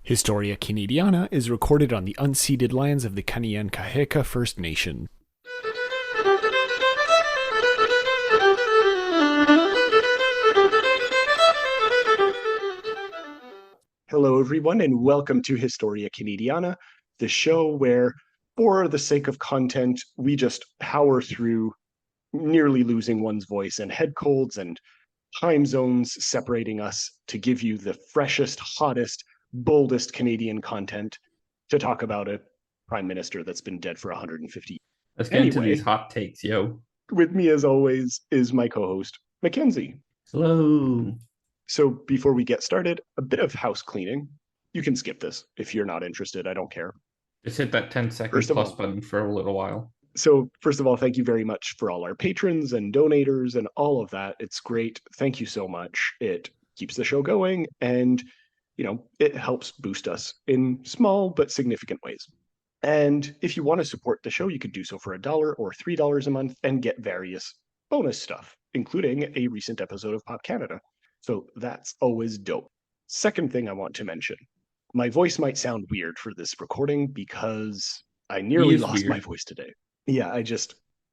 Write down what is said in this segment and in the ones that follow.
Historia Canadiana is recorded on the unceded lands of the Kanien'kehá:ka First Nation. Hello, everyone, and welcome to Historia Canadiana, the show where, for the sake of content, we just power through nearly losing one's voice and head colds and time zones separating us to give you the freshest, hottest, boldest Canadian content to talk about a prime minister that's been dead for 150 years. Let's get into these hot takes, yo. With me, as always, is my co-host, Mackenzie. Hello. So before we get started, a bit of house cleaning. You can skip this if you're not interested. I don't care. Just hit that 10-second plus button for a little while. So first of all, thank you very much for all our patrons and donators and all of that. It's great. Thank you so much. It keeps the show going and, it helps boost us in small but significant ways. And if you want to support the show, you could do so for $1 or $3 a month and get various bonus stuff, including a recent episode of Pop Canada. So that's always dope. Second thing I want to mention, my voice might sound weird for this recording because I nearly lost my voice today. Yeah,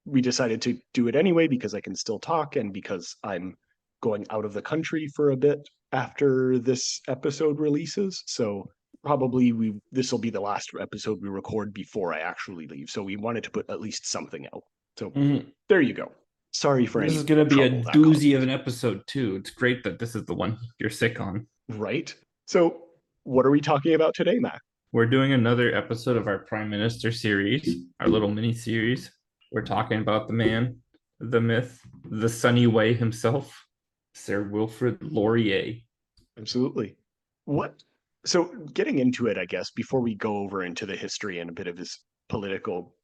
we decided to do it anyway because I can still talk and because I'm going out of the country for a bit after this episode releases. So probably this will be the last episode we record before I actually leave. So we wanted to put at least something out. So There you go. Sorry for this is going to be a doozy of an episode too. It's great that this is the one you're sick on. Right. So what are we talking about today, Matt? We're doing another episode of our Prime Minister series, our little mini series. We're talking about the man, the myth, the sunny way himself, Sir Wilfrid Laurier. Absolutely. So getting into it, I guess, before we go over into the history and a bit of his political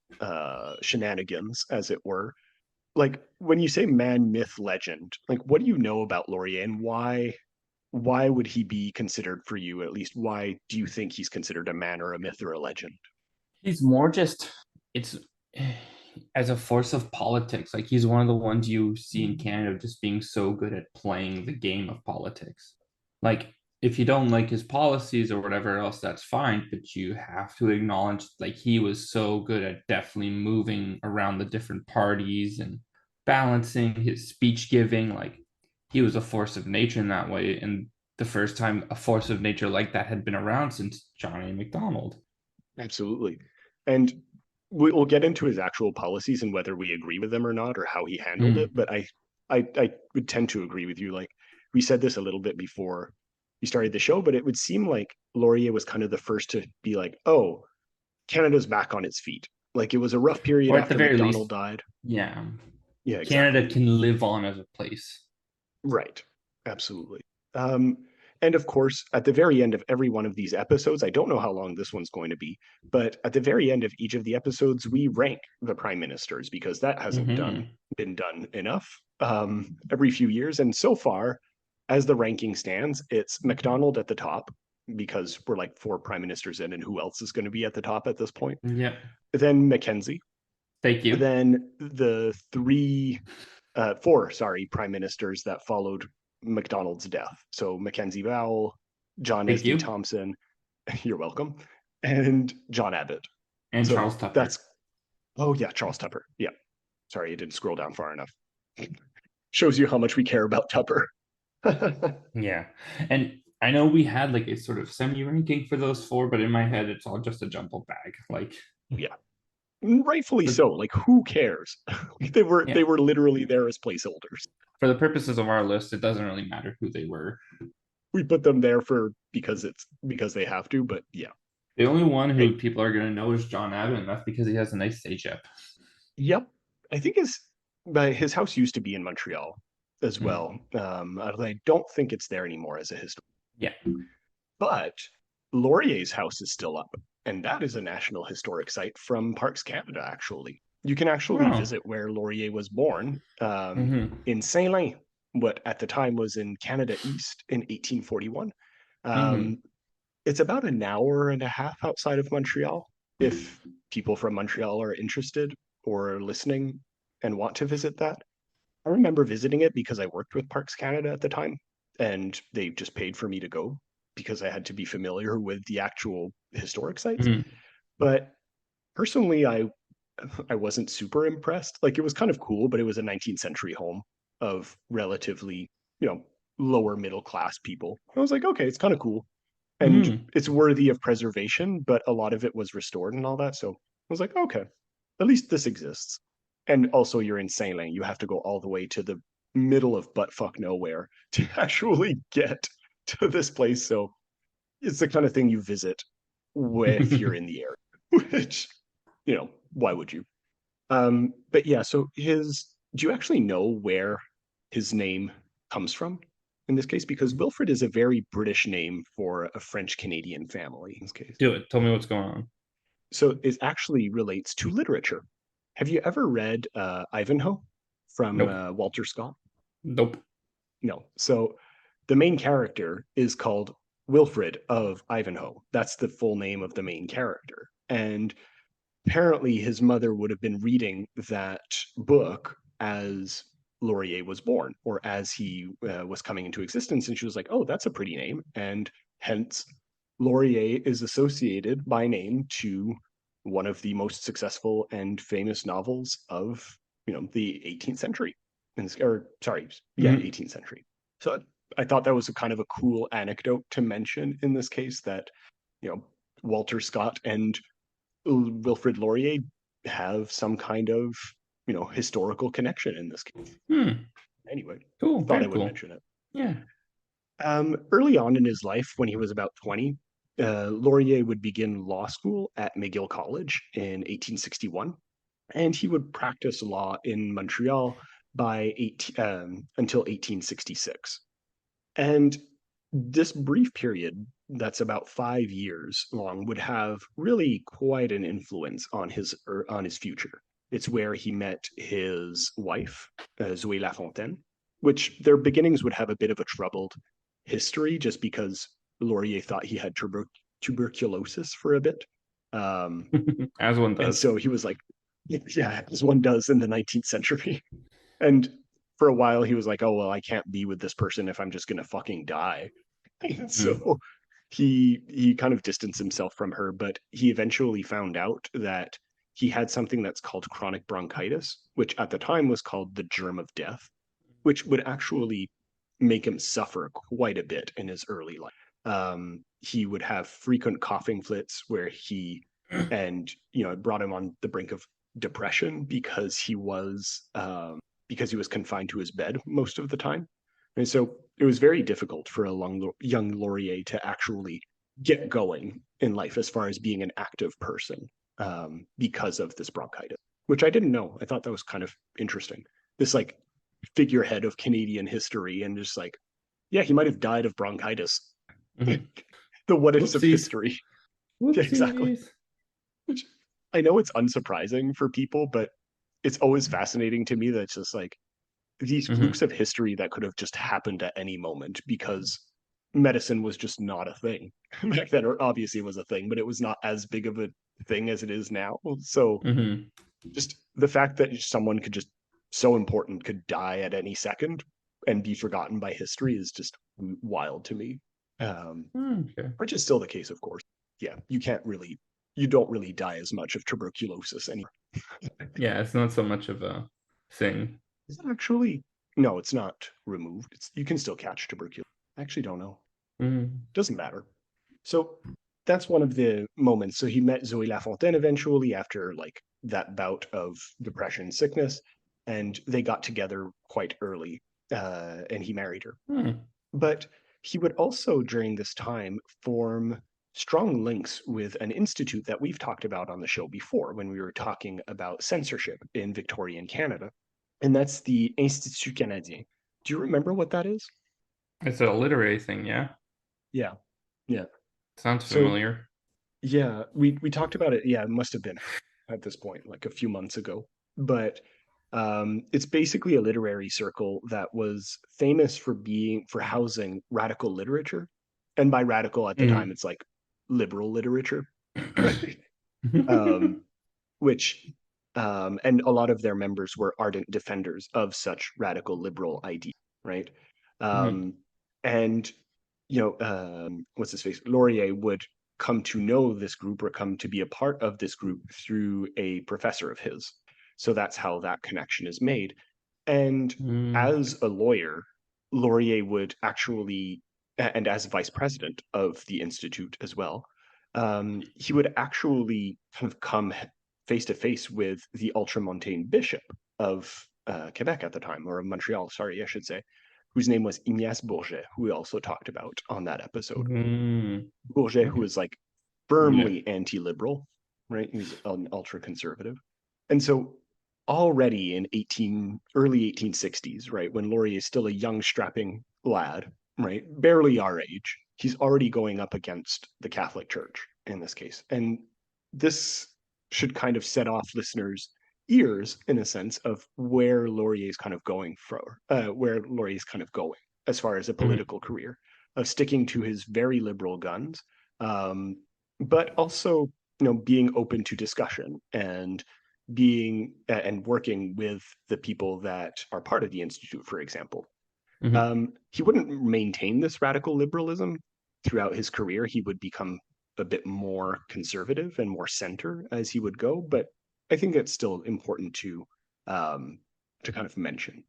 shenanigans, as it were, like when you say man, myth, legend, like what do you know about Laurier and why would he be considered for you? At least why do you think he's considered a man or a myth or a legend? He's more it's as a force of politics. Like he's one of the ones you see in Canada just being so good at playing the game of politics. Like if you don't like his policies or whatever else, that's fine. But you have to acknowledge like he was so good at definitely moving around the different parties and balancing his speech giving. Like he was a force of nature in that way. And the first time a force of nature like that had been around since John A. Macdonald. Absolutely. And we'll get into his actual policies and whether we agree with them or not or how he handled it. But I would tend to agree with you. Like we said this a little bit before we started the show, but it would seem like Laurier was kind of the first to be like, oh, Canada's back on its feet. Like it was a rough period after Macdonald died. Yeah. Yeah, exactly. Canada can live on as a place. Right. Absolutely. And of course, at the very end of every one of these episodes, I don't know how long this one's going to be, but at the very end of each of the episodes, we rank the prime ministers because that hasn't been done enough every few years. And so far, as the ranking stands, it's Macdonald at the top because we're like 4 prime ministers in, and who else is going to be at the top at this point? Yeah. Then Mackenzie. Thank you. Then the 4 prime ministers that followed Macdonald's death. So Mackenzie Bowell, John S.D. Thompson, you're welcome, and John Abbott. And so Charles Tupper. Charles Tupper. Yeah. Sorry, I didn't scroll down far enough. Shows you how much we care about Tupper. Yeah. And I know we had like a sort of semi-ranking for those 4, but in my head, it's all just a jumbled bag. Like, yeah. Rightfully so. Like, who cares? They were literally there as placeholders. For the purposes of our list, it doesn't really matter who they were. We put them there because they have to, but yeah. The only one who people are going to know is John Abbott, and that's because he has a nice CEGEP. Yep. I think his house used to be in Montreal as well. I don't think it's there anymore as a historian. Yeah. But Laurier's house is still up, and that is a National Historic Site from Parks Canada, actually. You can actually visit where Laurier was born in Saint-Lin, what at the time was in Canada East in 1841. It's about an hour and a half outside of Montreal, if people from Montreal are interested or listening and want to visit that. I remember visiting it because I worked with Parks Canada at the time, and they just paid for me to go because I had to be familiar with the actual historic sites. Mhm. But personally, I wasn't super impressed. Like it was kind of cool, but it was a 19th century home of relatively, lower middle class people. I was like, okay, it's kind of cool. And Mhm. it's worthy of preservation, but a lot of it was restored and all that. So I was like, okay, at least this exists. And also you're in Saint-Lin. You have to go all the way to the middle of buttfuck nowhere to actually get to this place. So it's the kind of thing you visit if you're in the area, which, why would you? But yeah, so do you actually know where his name comes from in this case? Because Wilfrid is a very British name for a French Canadian family in this case. Do it. Tell me what's going on. So it actually relates to literature. Have you ever read Ivanhoe from Nope. Walter Scott? Nope. No. So the main character is called Wilfrid of Ivanhoe. That's the full name of the main character. And apparently his mother would have been reading that book as Laurier was born or as he was coming into existence. And she was like, oh, that's a pretty name. And hence, Laurier is associated by name to one of the most successful and famous novels of, the 18th century. Or, sorry, yeah, Mhm. 18th century. So I thought that was a kind of a cool anecdote to mention in this case that, Walter Scott and Wilfrid Laurier have some kind of, historical connection in this case. Hmm. Anyway, Cool. thought Very I would cool. mention it. Yeah. Early on in his life, when he was about 20, Laurier would begin law school at McGill College in 1861, and he would practice law in Montreal until 1866. And this brief period, that's about 5 years long, would have really quite an influence on his future. It's where he met his wife, Zoe Lafontaine, which their beginnings would have a bit of a troubled history, just because Laurier thought he had tuberculosis for a bit, As one and does. so he was like, "Yeah, as one does in the 19th century." And for a while, he was like, "Oh well, I can't be with this person if I'm just gonna fucking die." And Mhm. so he kind of distanced himself from her, but he eventually found out that he had something that's called chronic bronchitis, which at the time was called the germ of death, which would actually make him suffer quite a bit in his early life. He would have frequent coughing fits where and it brought him on the brink of depression because he was confined to his bed most of the time. And so it was very difficult for a young Laurier to actually get going in life as far as being an active person because of this bronchitis, which I didn't know. I thought that was kind of interesting. This like figurehead of Canadian history, and just like, yeah, he might have died of bronchitis. Mhm. The what ifs of Whoopsies. history. Yeah, exactly. Whoopsies. Which I know it's unsurprising for people, but it's always fascinating to me that it's just like these Mhm. flukes of history that could have just happened at any moment because medicine was just not a thing back then. Or obviously it was a thing, but it was not as big of a thing as it is now. So Mhm. just the fact that someone could just so important could die at any second and be forgotten by history is just wild to me. Okay. Which is still the case, of course. Yeah, you don't really die as much of tuberculosis anymore. Yeah, it's not so much of a thing. Is it actually? No, it's not removed. You can still catch tuberculosis. I actually don't know. Mhm. Doesn't matter. So that's one of the moments. So he met Zoe Lafontaine eventually after like that bout of depression, sickness, and they got together quite early, and he married her. Hmm. But he would also, during this time, form strong links with an institute that we've talked about on the show before when we were talking about censorship in Victorian Canada, and that's the Institut Canadien. Do you remember what that is? It's a literary thing, yeah? Yeah, yeah. Sounds So familiar. yeah, we talked about it. Yeah, it must have been at this point, like a few months ago. But it's basically a literary circle that was famous for housing radical literature, and by radical at the time, Mhm. it's like liberal literature, right? Um, which and a lot of their members were ardent defenders of such radical liberal ideas, right? Mhm. Um, and what's his face? Laurier would come to know this group or come to be a part of this group through a professor of his. So that's how that connection is made. And as a lawyer, Laurier would actually, and as vice president of the Institute as well, he would actually kind of come face to face with the Ultramontane bishop of Quebec at the time, or of Montreal, sorry, I should say, whose name was Ignace Bourget, who we also talked about on that episode. Bourget, who was like firmly anti-liberal, right? He was an ultra-conservative. And so already in early 1860s, right, when Laurier is still a young, strapping lad, right, barely our age, he's already going up against the Catholic Church in this case. And this should kind of set off listeners' ears in a sense of where Laurier's kind of going as far as a political career, of sticking to his very liberal guns, but also being open to discussion and being and working with the people that are part of the Institute, for example. He wouldn't maintain this radical liberalism throughout his career. He would become a bit more conservative and more center as he would go, but I think it's still important to kind of mention.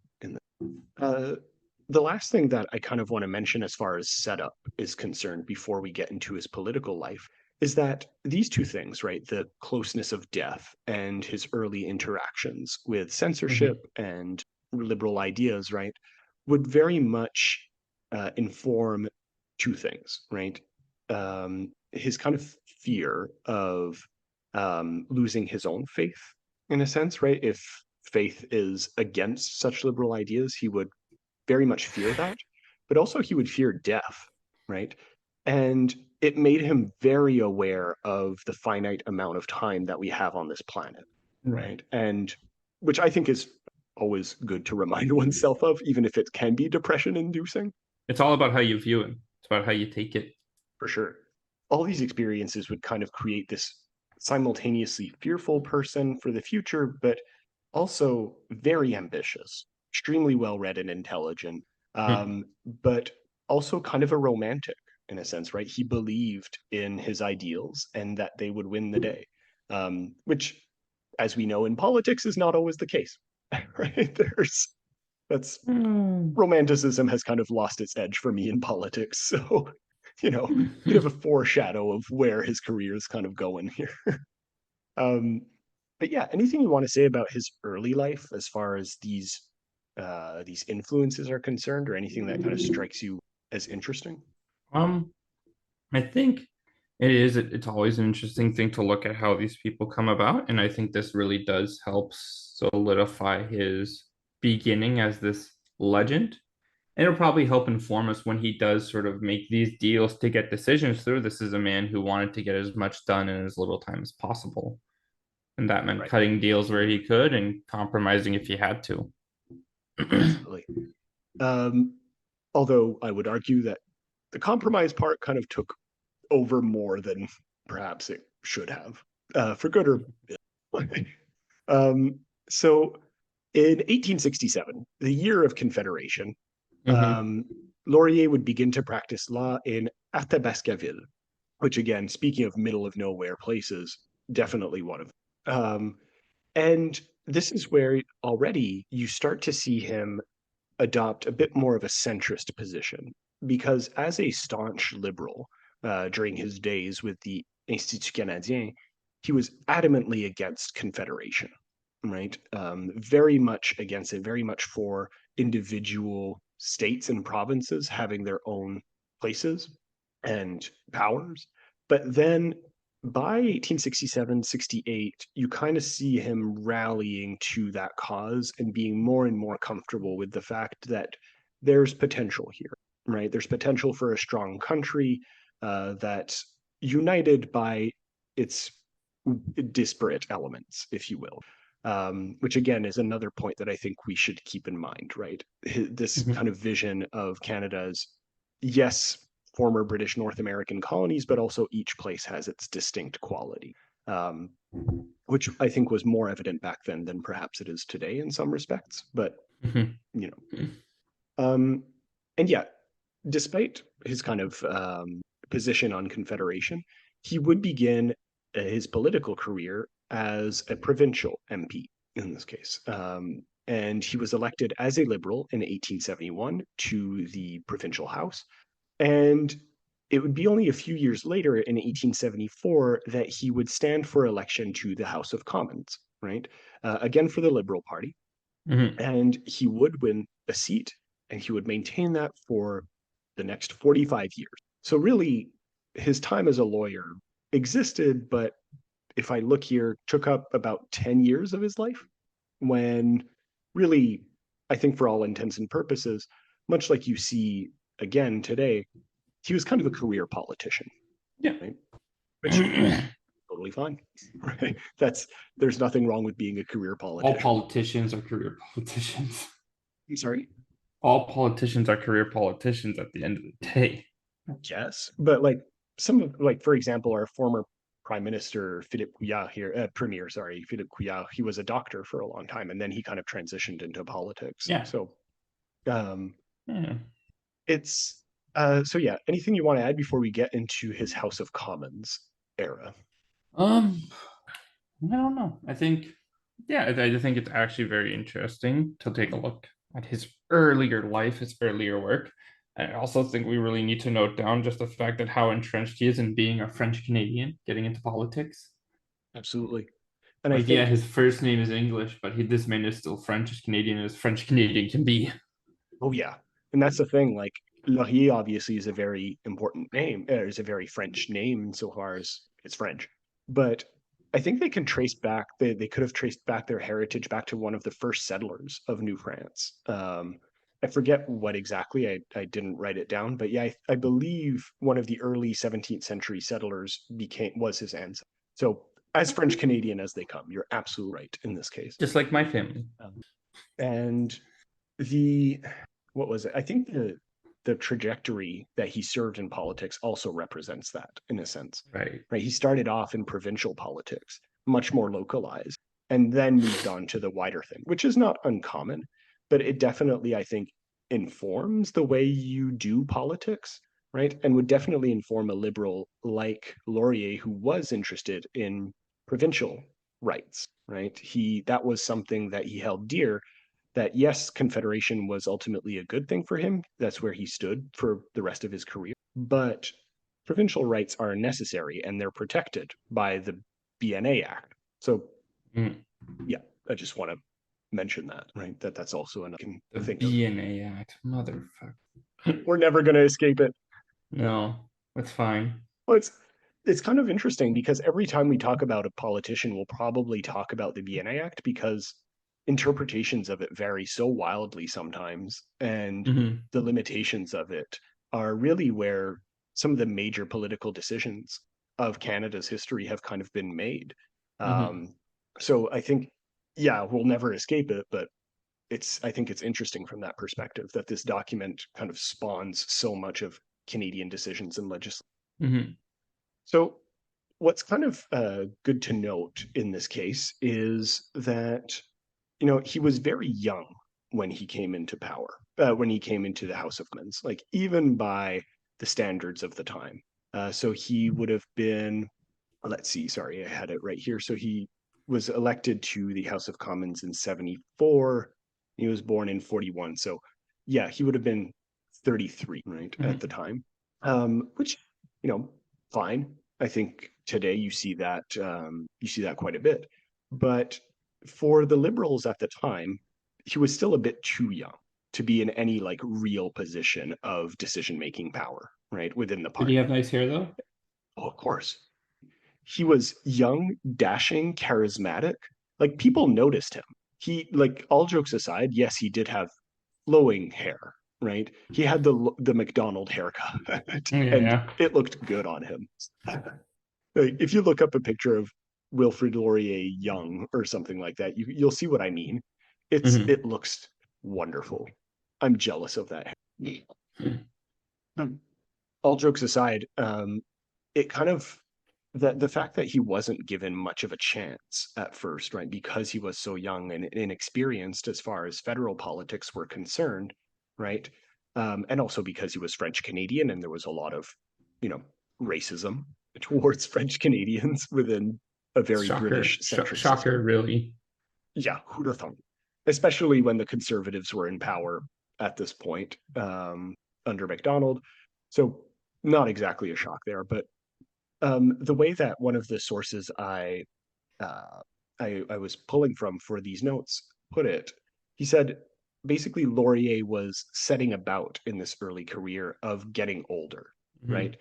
The last thing that I kind of want to mention as far as setup is concerned before we get into his political life is that these two things, right, the closeness of death and his early interactions with censorship and liberal ideas, right, would very much inform two things, right? His kind of fear of losing his own faith, in a sense, right? If faith is against such liberal ideas, he would very much fear that, but also he would fear death, right? And it made him very aware of the finite amount of time that we have on this planet, right? And which I think is always good to remind oneself of, even if it can be depression inducing. It's all about how you view it. It's about how you take it. For sure. All these experiences would kind of create this simultaneously fearful person for the future, but also very ambitious, extremely well-read and intelligent, but also kind of a romantic in a sense, right? He believed in his ideals and that they would win the day, which, as we know in politics, is not always the case, right? Romanticism has kind of lost its edge for me in politics. So, bit of a foreshadow of where his career is kind of going here. But yeah, anything you want to say about his early life as far as these influences are concerned, or anything that kind of strikes you as interesting? I think it's always an interesting thing to look at how these people come about, and I think this really does help solidify his beginning as this legend. And it'll probably help inform us when he does sort of make these deals to get decisions through. This is a man who wanted to get as much done in as little time as possible. And that meant cutting deals where he could and compromising if he had to. Absolutely. Although I would argue that the compromise part kind of took over more than perhaps it should have, for good or ill. So in 1867, the year of Confederation, Laurier would begin to practice law in Athabascaville, which, again, speaking of middle of nowhere places, definitely one of them. And this is where already you start to see him adopt a bit more of a centrist position, because as a staunch liberal during his days with the Institut Canadien, he was adamantly against Confederation, right? Very much against it, very much for individual states and provinces having their own places and powers. But then by 1867-68, you kind of see him rallying to that cause and being more and more comfortable with the fact that there's potential here, right? There's potential for a strong country that's united by its disparate elements, if you will. Which again is another point that I think we should keep in mind, right? This kind of vision of Canada as, yes, former British North American colonies, but also each place has its distinct quality, which I think was more evident back then than perhaps it is today in some respects. But, and yeah, despite his kind of position on Confederation, he would begin his political career as a provincial MP in this case. And he was elected as a Liberal in 1871 to the provincial House. And it would be only a few years later in 1874 that he would stand for election to the House of Commons, right? Again, for the Liberal Party. Mm-hmm. And he would win a seat and he would maintain that for the next 45 years. So, really, his time as a lawyer existed, but if I look here, took up about 10 years of his life when really, I think for all intents and purposes, much like you see again today, he was kind of a career politician, Yeah. right? Which totally fine, right? There's nothing wrong with being a career politician. All politicians are career politicians. I'm sorry? All politicians are career politicians at the end of the day. Yes, but like some of, like, for example, our former Prime Minister Philippe Couillard here, Premier, sorry, Philippe Couillard, he was a doctor for a long time, and then he kind of transitioned into politics. Yeah. So, Yeah. it's so yeah. Anything you want to add before we get into his House of Commons era? I don't know. I think it's actually very interesting to take a look at his earlier life, his earlier work. I also think we really need to note down just the fact that how entrenched he is in being a French Canadian, getting into politics. Absolutely. And Like, I think, yeah, his first name is English, but this man is still French as Canadian as French Canadian can be. oh yeah, and that's the thing. Like Laurier obviously is a very important name. Is a very French name so far as it's French, but I think they can trace back. They could have traced back their heritage back to one of the first settlers of New France. I forget what exactly. I didn't write it down, but yeah, I believe one of the early 17th century settlers was his ancestor. So as French Canadian as they come, you're absolutely right in this case. Just like my family. And the what was it? I think the trajectory that he served in politics also represents that in a sense. Right. Right. He started off in provincial politics, much more localized, and then moved on to the wider thing, which is not uncommon, but it definitely, I think, informs the way you do politics, right? And would definitely inform a liberal like Laurier, who was interested in provincial rights, right? That was something that he held dear, that yes, Confederation was ultimately a good thing for him. That's where he stood for the rest of his career. But provincial rights are necessary and they're protected by the BNA Act. So, yeah, I just want to mention that, right? That's also another thing. The BNA Act, motherfucker. We're never going to escape it. No, that's fine. Well, it's kind of interesting because every time we talk about a politician, we'll probably talk about the BNA Act because interpretations of it vary so wildly sometimes, and the limitations of it are really where some of the major political decisions of Canada's history have kind of been made. So I think, yeah, we'll never escape it, but I think it's interesting from that perspective that this document kind of spawns so much of Canadian decisions and legislation. So what's kind of good to note in this case is that, he was very young when he came into power, when he came into the House of Commons, like even by the standards of the time. So he would have been, let's see, sorry, I had it right here. So he was elected to the House of Commons in 74. He was born in 41. So yeah, he would have been 33, right, at the time, which, fine. I think today you see that quite a bit. But for the Liberals at the time, he was still a bit too young to be in any like real position of decision-making power, right, within the party. Did he have nice hair though? Oh, of course. He was young, dashing, charismatic. Like people noticed him. He, like, all jokes aside, yes, he did have flowing hair, right? He had the Macdonald haircut, and it looked good on him. Like, if you look up a picture of Wilfrid Laurier young or something like that, you'll see what I mean. It looks wonderful. I'm jealous of that. All jokes aside, it kind of the fact that he wasn't given much of a chance at first, right, because he was so young and inexperienced as far as federal politics were concerned, right, And also because he was French Canadian, and there was a lot of, racism towards French Canadians within a very Shocker, British-centric shocker, system. really. Yeah, who'd have thought? Especially when the Conservatives were in power at this point, under Macdonald. So not exactly a shock there, but the way that one of the sources uh, I was pulling from for these notes put it, he said basically Laurier was setting about in this early career of getting older, Mhm. right?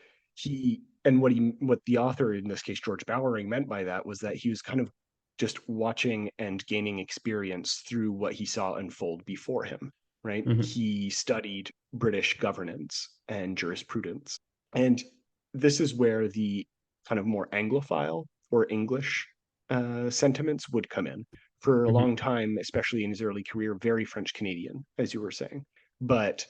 What the author, in this case George Bowering, meant by that was that he was kind of just watching and gaining experience through what he saw unfold before him, right? Mhm. He studied British governance and jurisprudence. And this is where the kind of more Anglophile or English sentiments would come in. For a Mhm. long time, especially in his early career, very French Canadian, as you were saying. But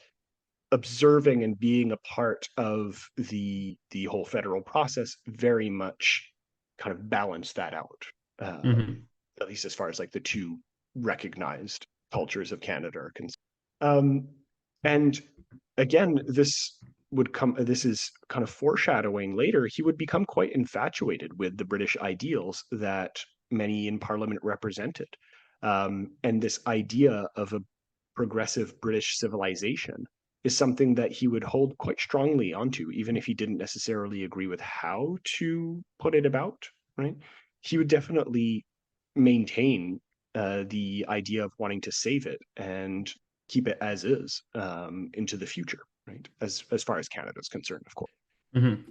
observing and being a part of the whole federal process very much kind of balanced that out, Mhm. at least as far as like the two recognized cultures of Canada are concerned. Um, and again, this is kind of foreshadowing later, he would become quite infatuated with the British ideals that many in Parliament represented. And this idea of a progressive British civilization is something that he would hold quite strongly onto, even if he didn't necessarily agree with how to put it about, right? He would definitely maintain the idea of wanting to save it and keep it as is, into the future, right? As far as Canada is concerned, of course. Mhm.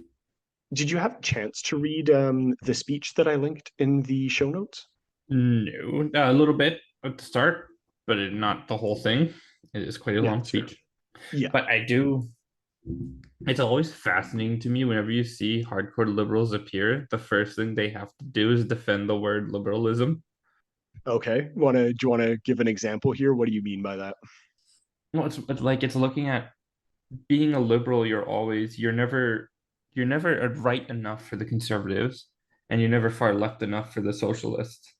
Did you have a chance to read the speech that I linked in the show notes? No, a little bit at the start, but not the whole thing. It is quite a Yeah, long that's fair. speech. Yeah, But I do. It's always fascinating to me whenever you see hardcore liberals appear. The first thing they have to do is defend the word liberalism. okay. Do you want to give an example here? What do you mean by that? Well, it's like it's looking at being a liberal. You're never right enough for the conservatives, and you're never far left enough for the socialists.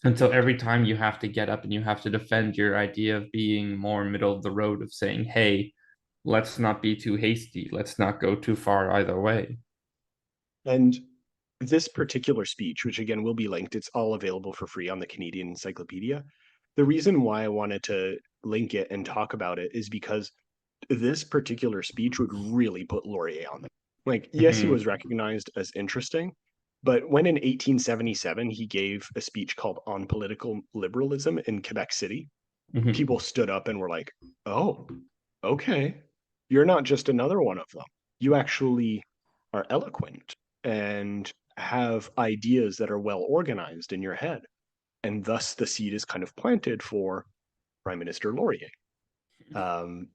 And so Right. every time you have to get up and you have to defend your idea of being more middle of the road, of saying, hey, let's not be too hasty. Let's not go too far either way. And this particular speech, which again will be linked, it's all available for free on the Canadian Encyclopedia. The reason why I wanted to link it and talk about it is because this particular speech would really put Laurier on the, like, yes, he Mhm. was recognized as interesting, but when in 1877 he gave a speech called On Political Liberalism in Quebec City, Mhm. people stood up and were like, oh, okay, you're not just another one of them. You actually are eloquent and have ideas that are well organized in your head. And thus the seed is kind of planted for Prime Minister Laurier. Um,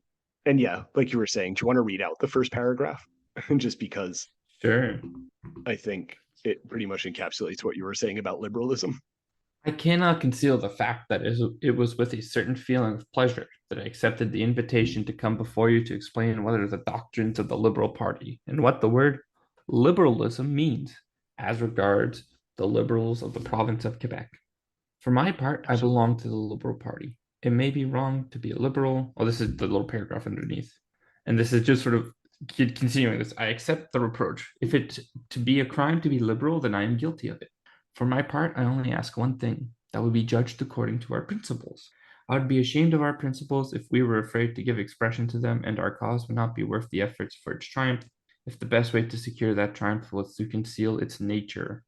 and yeah, like you were saying, do you want to read out the first paragraph? Just because Sure. I think it pretty much encapsulates what you were saying about liberalism. I cannot conceal the fact that it was with a certain feeling of pleasure that I accepted the invitation to come before you to explain what are the doctrines of the Liberal Party and what the word liberalism means as regards the liberals of the province of Quebec. For my part, I Absolutely. belong to the Liberal Party. It may be wrong to be a liberal. Oh, this is the little paragraph underneath. And this is just sort of continuing this. I accept the reproach. If it to be a crime to be liberal, then I am guilty of it. For my part, I only ask one thing, that we be judged according to our principles. I would be ashamed of our principles if we were afraid to give expression to them, and our cause would not be worth the efforts for its triumph, if the best way to secure that triumph was to conceal its nature.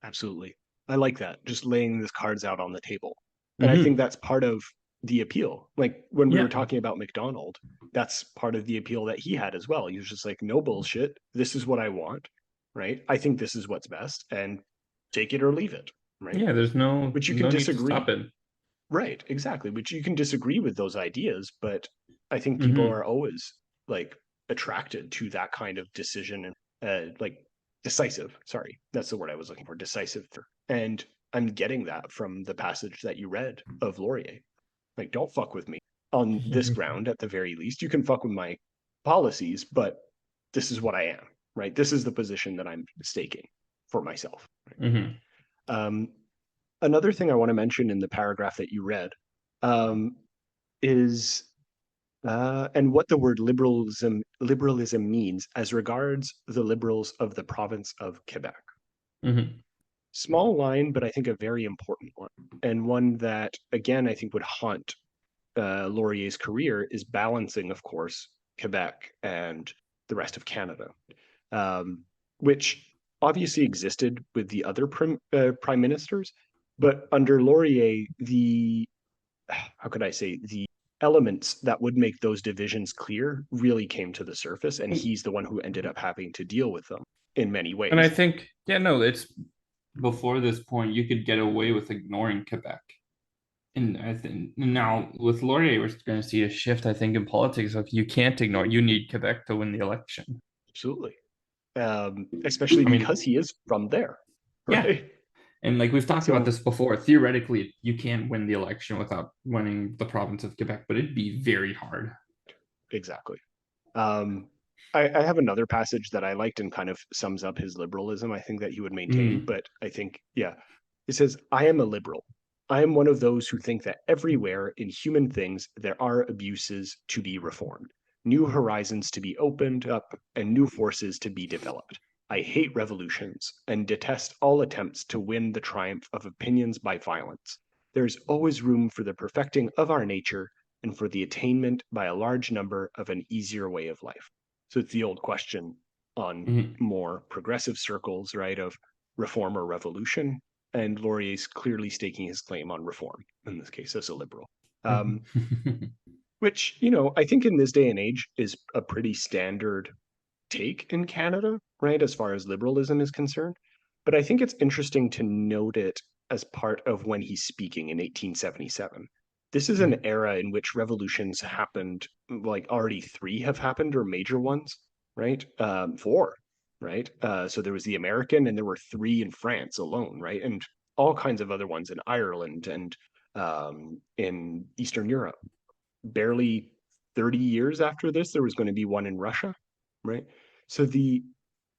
Absolutely. I like that. Just laying these cards out on the table. And I think Mm-hmm. that's part of the appeal. Like when we were Yeah. talking about Macdonald, that's part of the appeal that he had as well. He was just like, no bullshit. This is what I want, right? I think this is what's best, and take it or leave it, right? Yeah, there's Which you can no need to stop disagree. it. Right, exactly. Which you can disagree with those ideas, but I think people Mm-hmm. are always like attracted to that kind of decision and like decisive. Sorry, that's the word I was looking for. Decisive. And I'm getting that from the passage that you read of Laurier. Like, don't fuck with me on this ground at the very least. You can fuck with my policies, but this is what I am, right? This is the position that I'm staking for myself. Mm-hmm. Um, Another thing I want to mention in the paragraph that you read, um, is and what the word liberalism means as regards the liberals of the province of Quebec. Mhm. Small line, but I think a very important one, and one that, again, I think would haunt Laurier's career, is balancing, of course, Quebec and the rest of Canada, which obviously existed with the other prime ministers, but under Laurier, how could I say, the elements that would make those divisions clear really came to the surface, and he's the one who ended up having to deal with them in many And I ways. think, yeah, no, it's before this point, you could get away with ignoring Quebec. And I think now with Laurier, we're going to see a shift, I think, in politics. Like, you can't ignore, you need Quebec to win the election. Absolutely. Especially I mean, because he is from there, yeah. right? And like we've talked about So this before, theoretically, you can win the election without winning the province of Quebec, but it'd be very hard. exactly. Um, I have another passage that I liked and kind of sums up his liberalism, I think, that he would maintain. Mm. But I think, yeah, it says, I am a liberal. I am one of those who think that everywhere in human things there are abuses to be reformed, new horizons to be opened up, and new forces to be developed. I hate revolutions and detest all attempts to win the triumph of opinions by violence. There is always room for the perfecting of our nature and for the attainment by a large number of an easier way of life. So it's the old question on Mhm. more progressive circles, right, of reform or revolution. And Laurier's clearly staking his claim on reform, in this case, as a liberal. Which, I think in this day and age is a pretty standard take in Canada, right, as far as liberalism is concerned. But I think it's interesting to note it as part of when he's speaking in 1877. This is an era in which revolutions happened, like already three have happened, or major ones, right? Four, right? So there was the American, and there were three in France alone, right? And all kinds of other ones in Ireland and in Eastern Europe. Barely 30 years after this, there was going to be one in Russia, right? So the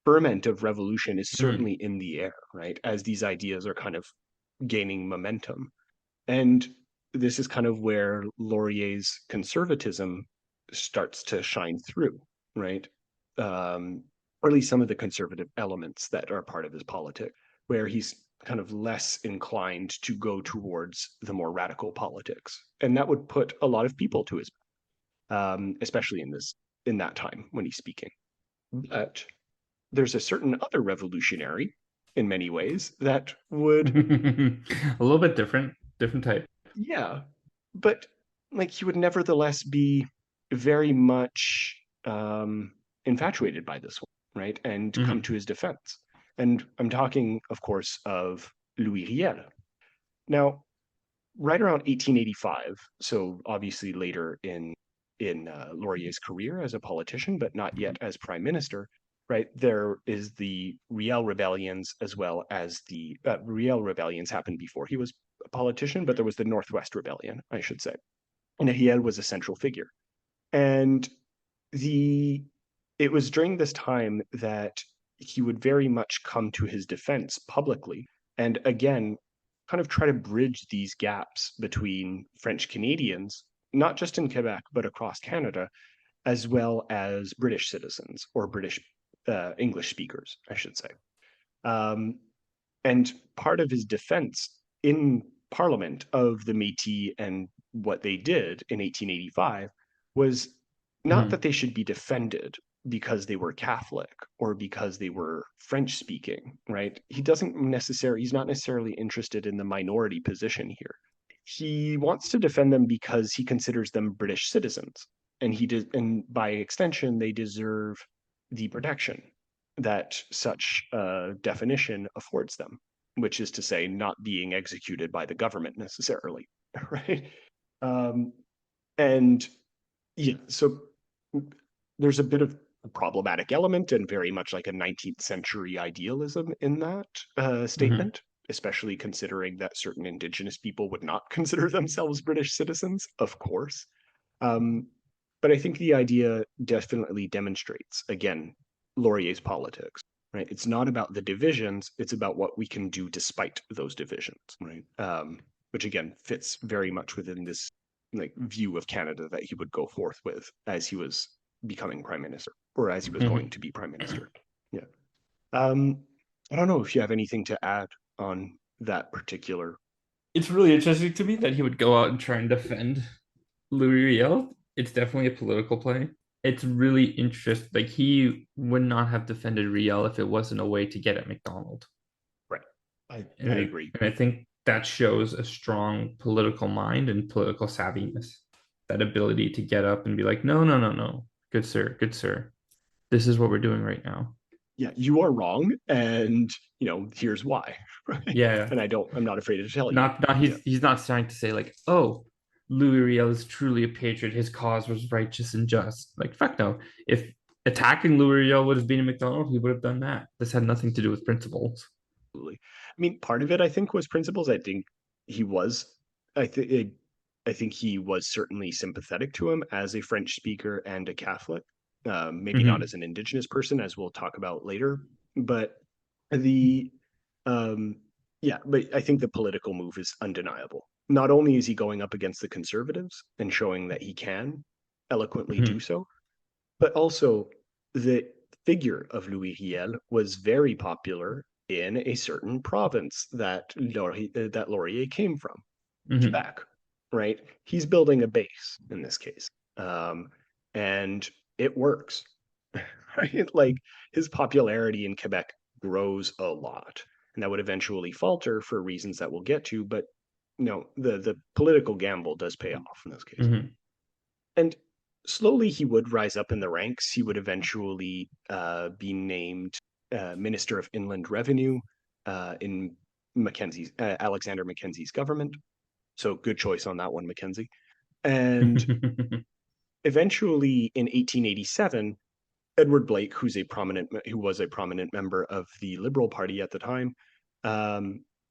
ferment of revolution is Mm. certainly in the air, right? As these ideas are kind of gaining momentum. And this is kind of where Laurier's conservatism starts to shine through, right? Or at least some of the conservative elements that are part of his politics, where he's kind of less inclined to go towards the more radical politics. And that would put a lot of people to his, especially in that time when he's speaking. But there's a certain other revolutionary in many ways that would, A little bit different type. yeah, but like he would nevertheless be very much infatuated by this one, right? And come Mhm. to his defense. And I'm talking, of course, of Louis Riel. Now, right around 1885, so obviously later in Laurier's career as a politician, but not yet as prime minister, right? There is the Riel rebellions, as well as the Riel rebellions happened before he was a politician, but there was the Northwest Rebellion, I should say, and Riel was a central figure. And the it was during this time that he would very much come to his defense publicly, and again kind of try to bridge these gaps between French Canadians, not just in Quebec, but across Canada, as well as British citizens or British English speakers, I should say. Um, and part of his defense in Parliament of the Métis and what they did in 1885 was not that Mhm. they should be defended because they were Catholic or because they were French speaking, right? He's not necessarily interested in the minority position here. He wants to defend them because he considers them British citizens. And by extension, they deserve the protection that such a definition affords them, which is to say, not being executed by the government necessarily, right? Um, and yeah, so there's a bit of a problematic element and very much like a 19th century idealism in that Mhm. statement, especially considering that certain Indigenous people would not consider themselves British citizens, of course. Um, but I think the idea definitely demonstrates, again, Laurier's politics, right? It's not about the divisions, it's about what we can do despite those divisions, right? Which again fits very much within this like view of Canada that he would go forth with as he was becoming prime minister, or as he was going to be prime minister. Yeah. I don't know if you have anything to add on that particular. It's really interesting to me that he would go out and try and defend Louis Riel. It's definitely a political play. It's really interesting. Like he would not have defended Riel if it wasn't a way to get at Macdonald. Right. I And agree. And I think that shows a strong political mind and political savviness. That ability to get up and be like, no, no, no, no. Good sir, good sir. This is what we're doing right now. Yeah, you are wrong, and here's why. Right? Yeah. And I'm not afraid to tell you. Not he's not trying to say like, oh, Louis Riel is truly a patriot. His cause was righteous and just. Like, fuck no. If attacking Louis Riel would have been a Macdonald, he would have done that. This had nothing to do with principles. Absolutely. I mean, part of it, I think, was principles. I think he was. I think he was certainly sympathetic to him as a French speaker and a Catholic. Maybe not as an Indigenous person, as we'll talk about later. But but I think the political move is undeniable. Not only is he going up against the Conservatives and showing that he can eloquently do so, but also the figure of Louis Riel was very popular in a certain province that Laurier came from, Quebec, right? He's building a base in this case, and it works, right? Like his popularity in Quebec grows a lot, and that would eventually falter for reasons that we'll get to. But the political gamble does pay off in this case, and slowly he would rise up in the ranks. He would eventually be named Minister of Inland Revenue in Alexander Mackenzie's government. So good choice on that one, Mackenzie. And eventually in 1887, Edward Blake, who was a prominent member of the Liberal Party at the time,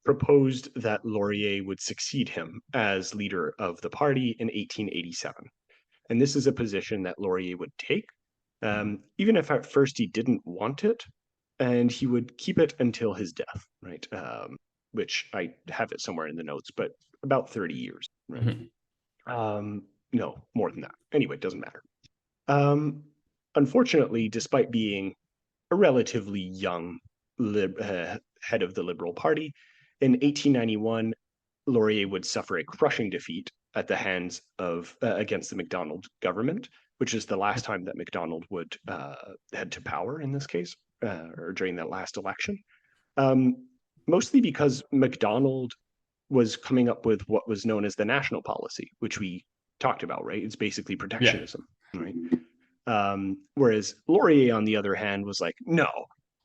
proposed that Laurier would succeed him as leader of the party in 1887. And this is a position that Laurier would take, even if at first he didn't want it, and he would keep it until his death, right? Which I have it somewhere in the notes, but about 30 years, right? No, more than that. Anyway, it doesn't matter. Unfortunately, despite being a relatively young head of the Liberal Party, in 1891, Laurier would suffer a crushing defeat at the hands of against the Macdonald government, which is the last time that Macdonald would head to power in this case, or during that last election. Mostly because Macdonald was coming up with what was known as the national policy, which we talked about, right? It's basically protectionism, right? Whereas Laurier, on the other hand, was like, no,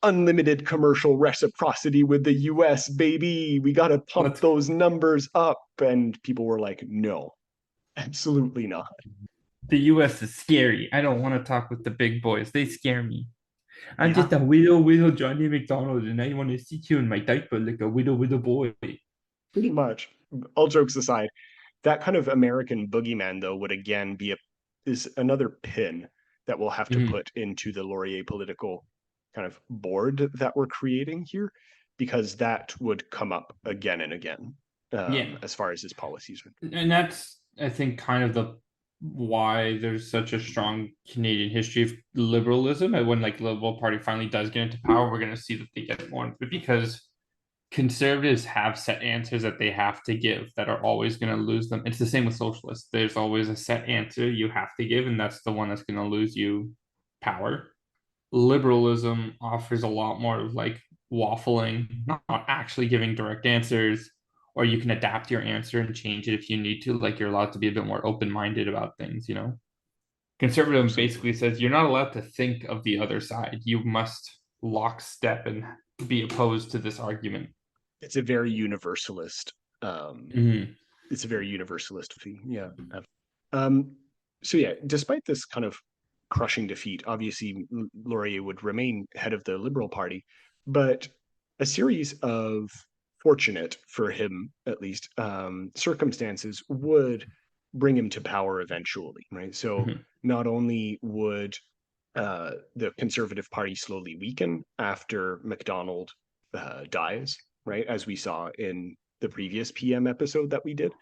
unlimited commercial reciprocity with the US, baby. We got to pump those numbers up. And people were like, no, absolutely not. The US is scary. I don't want to talk with the big boys. They scare me. I'm just a widow Johnny McDonald, and I want to sit you in my diaper like a widow boy. Pretty much. All jokes aside, that kind of American boogeyman, though, would again is another pin that we'll have to put into the Laurier political kind of board that we're creating here, because that would come up again and again as far as his policies. And that's, I think, kind of why there's such a strong Canadian history of liberalism. And when like the Liberal Party finally does get into power, we're going to see that they get more into it, because conservatives have set answers that they have to give that are always going to lose them. It's the same with socialists. There's always a set answer you have to give, and that's the one that's going to lose you power. Liberalism offers a lot more of like waffling, not actually giving direct answers, or you can adapt your answer and change it if you need to. Like you're allowed to be a bit more open-minded about things, Conservatism basically says you're not allowed to think of the other side. You must lockstep and be opposed to this argument. It's a very universalist. It's a very universalist thing. Yeah. So yeah, despite this kind of crushing defeat, obviously Laurier would remain head of the Liberal Party, but a series of fortunate, for him at least, circumstances would bring him to power eventually, right? So not only would the Conservative Party slowly weaken after Macdonald dies, right, as we saw in the previous PM episode that we did,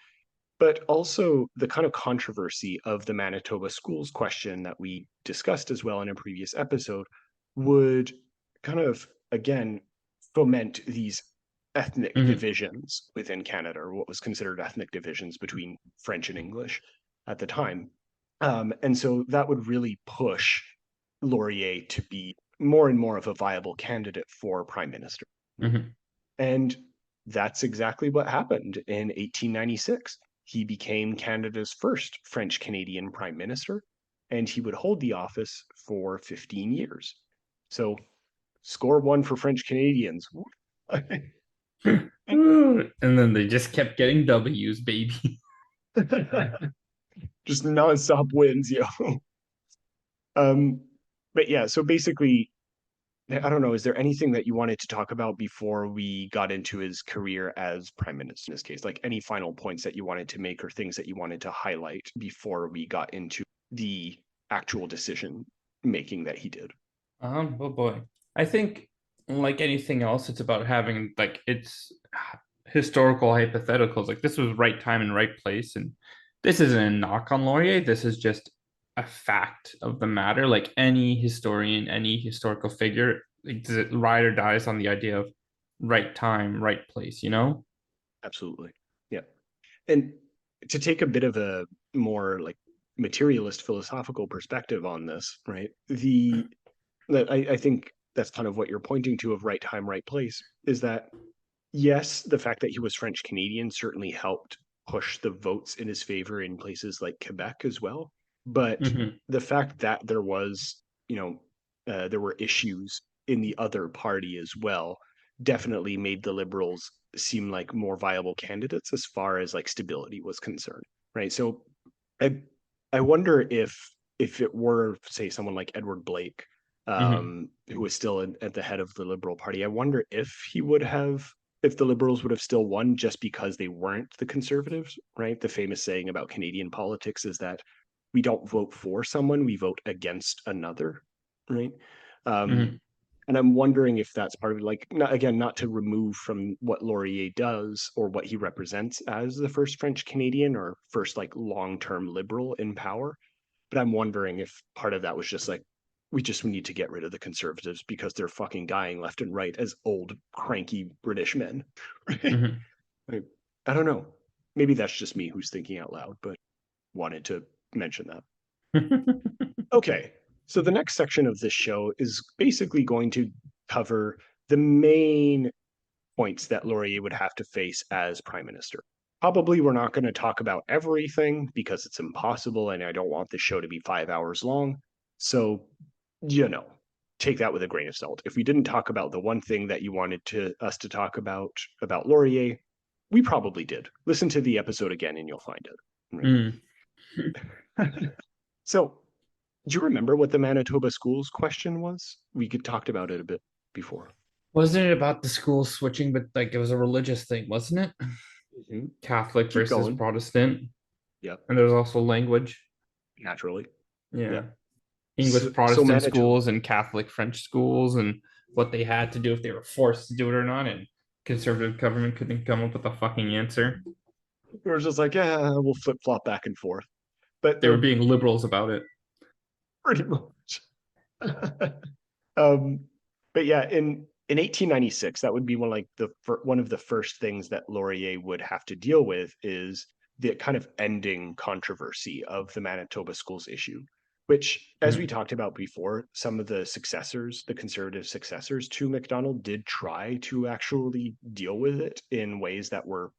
but also the kind of controversy of the Manitoba schools question that we discussed as well in a previous episode would kind of, again, foment these ethnic Mhm. divisions within Canada, or what was considered ethnic divisions between French and English at the time. And so that would really push Laurier to be more and more of a viable candidate for prime minister. Mhm. And that's exactly what happened in 1896. He became Canada's first French Canadian prime minister, and he would hold the office for 15 years. So, score one for French Canadians. And then they just kept getting W's, baby. Just nonstop wins, yo. But yeah, so basically, I don't know, is there anything that you wanted to talk about before we got into his career as prime minister in this case? Like any final points that you wanted to make or things that you wanted to highlight before we got into the actual decision making that he did? Oh boy. I think like anything else, it's about having like it's historical hypotheticals. Like this was right time and right place. And this isn't a knock on Laurier. This is just a fact of the matter. Like any historian, any historical figure, like, ride or dies on the idea of right time, right place, you know? Absolutely. Yeah. And to take a bit of a more like materialist philosophical perspective on this, right? I think that's kind of what you're pointing to of right time, right place, is that yes, the fact that he was French Canadian certainly helped push the votes in his favor in places like Quebec as well. But Mhm. the fact that there was, there were issues in the other party as well definitely made the Liberals seem like more viable candidates as far as like stability was concerned, right? So I I wonder if it were, say, someone like Edward Blake, Mhm. who was still at the head of the Liberal Party, I wonder if the Liberals would have still won just because they weren't the Conservatives, right? The famous saying about Canadian politics is that we don't vote for someone, we vote against another, right? Um, Mhm. and I'm wondering if that's part of it. Like, not, again, not to remove from what Laurier does or what he represents as the first French Canadian or first like long-term liberal in power, but I'm wondering if part of that was just like, we just need to get rid of the conservatives because they're fucking dying left and right as old, cranky British men. Mhm. Like, I don't know. Maybe that's just me who's thinking out loud, but wanted to mention that. Okay, so the next section of this show is basically going to cover the main points that Laurier would have to face as prime minister. Probably we're not going to talk about everything because it's impossible and I don't want this show to be 5 hours long. So, you know, take that with a grain of salt. If we didn't talk about the one thing that you wanted us to talk about Laurier, we probably did. Listen to the episode again and you'll find it. Mhm. Right? So, do you remember what the Manitoba schools question was? We could talked about it a bit before. Wasn't it about the school switching, but like it was a religious thing, wasn't it? Mhm. Catholic Keep versus going. Protestant. Yep, And there's also language. naturally. Yeah. Yep. English So Protestant Manitoba, schools and Catholic French schools and what they had to do if they were forced to do it or not. And conservative government couldn't come up with a fucking answer. we were just like, yeah, we'll flip flop back and forth. But They were they're being liberals about it. pretty much. um, but yeah, in 1896, that would be one of the first things that Laurier would have to deal with is the kind of ending controversy of the Manitoba schools issue, which, as we Mhm. talked about before, some of the successors, the conservative successors to Macdonald, did try to actually deal with it in ways that were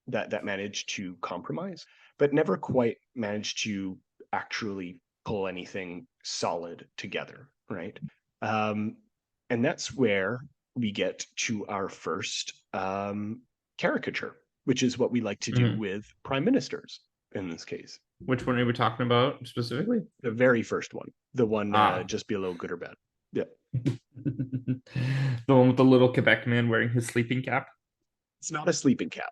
that managed to compromise, but never quite managed to actually pull anything solid together, right? Um, and that's where we get to our first caricature, which is what we like to do Mhm. with prime ministers in this case. Which one are we talking about specifically? The very first one, the one Ah. just below good or bad. Yeah, The one with the little Quebec man wearing his sleeping cap. it's not a sleeping cap.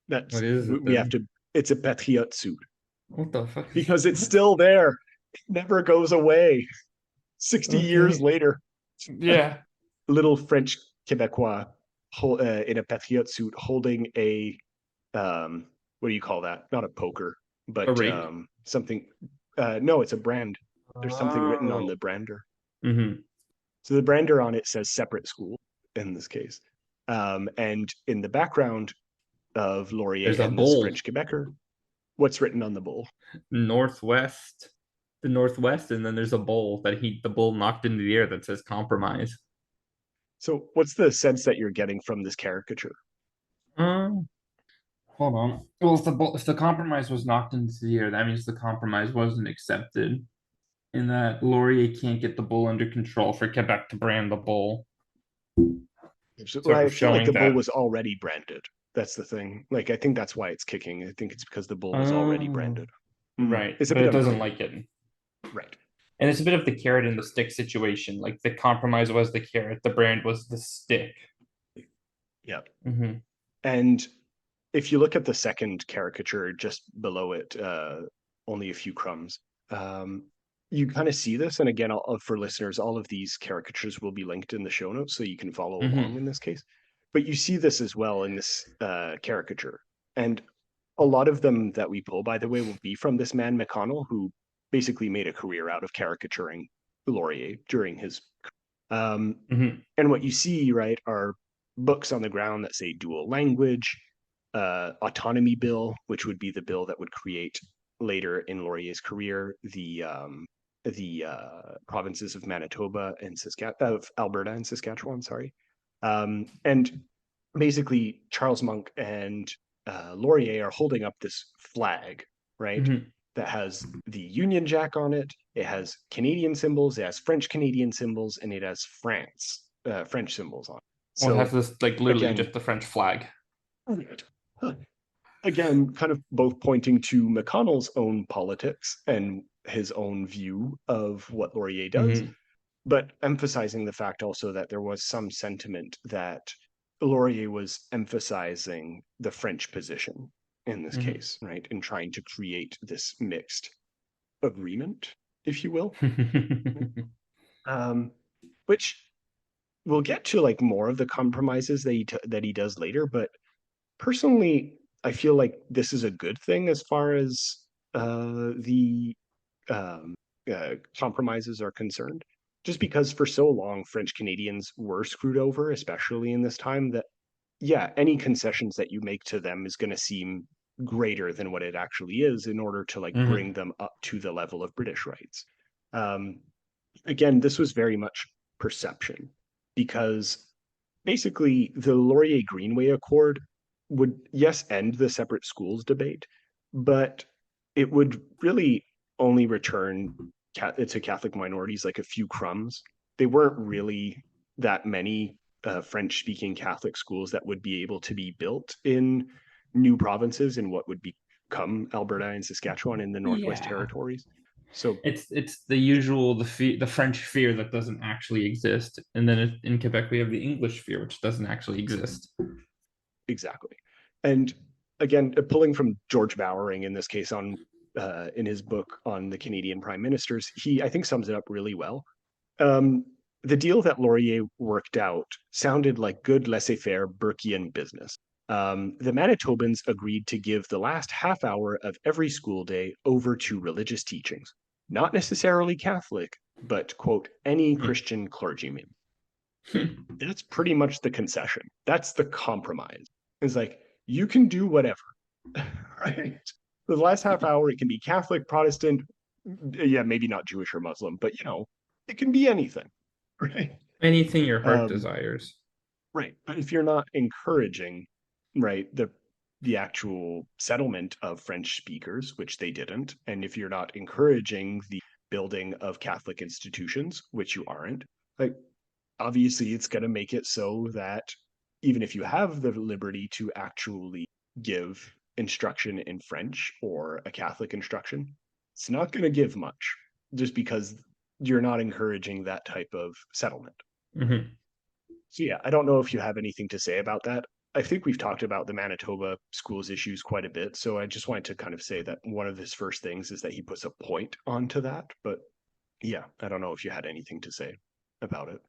What That's is it we have then? to. It's a patriote suit What the fuck? because it's still there. It never goes away. 60 years Okay. later, Yeah. little French Quebecois in a patriote suit holding a um, what do you call that? Not a poker, A but rake? something. No, it's a brand. There's something written on Oh. the brander. Mm-hmm. So the brander on it says separate school in this case. And in the background of Laurier There's a and this bowl. French Quebecer, what's written on the bowl? Northwest. The Northwest, and then there's a bowl that the bull knocked into the air that says compromise. So what's the sense that you're getting from this caricature? Um, Hold on. Well, if the compromise was knocked into the air, that means the compromise wasn't accepted, and that Laurier can't get the bull under control for Quebec to brand the bull. Well, Sort I of feel like showing the bull that. was already branded. That's the thing. Like, I think that's why it's kicking. I think it's because the bull was already Oh, branded. right. It's a But bit it doesn't unclear. like it. Right. And it's a bit of the carrot and the stick situation. Like the compromise was the carrot, the brand was the stick. Yeah. Mm-hmm. And if you look at the second caricature just below it, only a few crumbs, you kind of see this. And again, for listeners, all of these caricatures will be linked in the show notes so you can follow along Mm-hmm. in this case. But you see this as well in this caricature. And a lot of them that we pull, by the way, will be from this man, McConnell, who basically made a career out of caricaturing Laurier during his. Mm-hmm. And what you see, right, are books on the ground that say dual language, autonomy bill, which would be the bill that would create later in Laurier's career the provinces of Manitoba and of Alberta and Saskatchewan. Sorry, and basically Charles Monk and Laurier are holding up this flag, right? Mm-hmm. That has the Union Jack on it. It has Canadian symbols. It has French Canadian symbols, and it has French symbols on it. Well, it has So this like literally again, just the French flag. again, kind of both pointing to McConnell's own politics and his own view of what Laurier does, Mm-hmm. but emphasizing the fact also that there was some sentiment that Laurier was emphasizing the French position in this case, right? In trying to create this mixed agreement, if you will. Mm-hmm. Um, which we'll get to like more of the compromises that he does later, but personally, I feel like this is a good thing as far as the um, compromises are concerned. Just because for so long French Canadians were screwed over, especially in this time, that yeah, any concessions that you make to them is going to seem greater than what it actually is in order to like Mm-hmm. bring them up to the level of British rights. Um, Again, this was very much perception because basically the Laurier Greenway Accord would, yes, end the separate schools debate, but it would really only return to Catholic minorities like a few crumbs. They weren't really that many French speaking Catholic schools that would be able to be built in new provinces in what would become Alberta and Saskatchewan in the Northwest Yeah. Territories. So It's the usual the French fear that doesn't actually exist, and then in Quebec we have the English fear which doesn't actually exist. exactly. And again, pulling from George Bowering in this case on in his book on the Canadian prime ministers, he I think sums it up really well. Um, the deal that Laurier worked out sounded like good laissez-faire Burkean business. The Manitobans agreed to give the last half hour of every school day over to religious teachings, not necessarily Catholic, but quote any Christian clergyman. That's pretty much the concession. That's the compromise. It's like you can do whatever, right? The last half hour, it can be Catholic, Protestant, yeah, maybe not Jewish or Muslim, but it can be anything, right? Anything your heart Um, desires. right. But if you're not encouraging, right, the actual settlement of French speakers, which they didn't, and if you're not encouraging the building of Catholic institutions, which you aren't, like obviously it's going to make it so that even if you have the liberty to actually give instruction in French or a Catholic instruction, it's not going to give much just because you're not encouraging that type of settlement. Mm-hmm. So, yeah, I don't know if you have anything to say about that. I think we've talked about the Manitoba schools issues quite a bit. So I just wanted to kind of say that one of his first things is that he puts a point onto that. But yeah, I don't know if you had anything to say about it.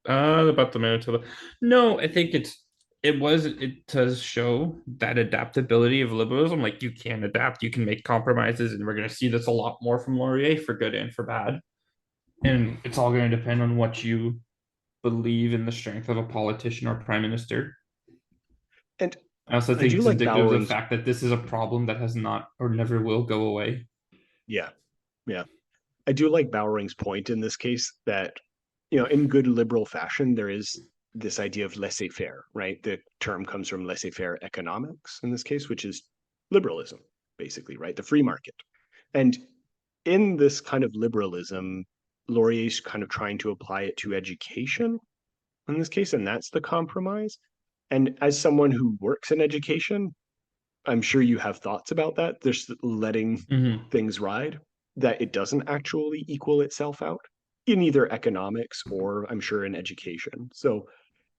About the Manitoba. No, I think it's it does show that adaptability of liberalism. Like you can adapt, you can make compromises, and we're going to see this a lot more from Laurier for good and for bad. And it's all going to depend on what you believe in the strength of a politician or prime minister. And I also I think do it's like indicative of the Bowering's. fact that this is a problem that has not or never will go away. Yeah, yeah. I do like Bowering's point in this case that, in good liberal fashion, there is this idea of laissez-faire, right? The term comes from laissez-faire economics in this case, which is liberalism, basically, right? The free market. And in this kind of liberalism, Laurier's kind of trying to apply it to education in this case, and that's the compromise. And as someone who works in education, I'm sure you have thoughts about that. There's letting Mm-hmm. things ride, that it doesn't actually equal itself out in either economics or I'm sure in education. So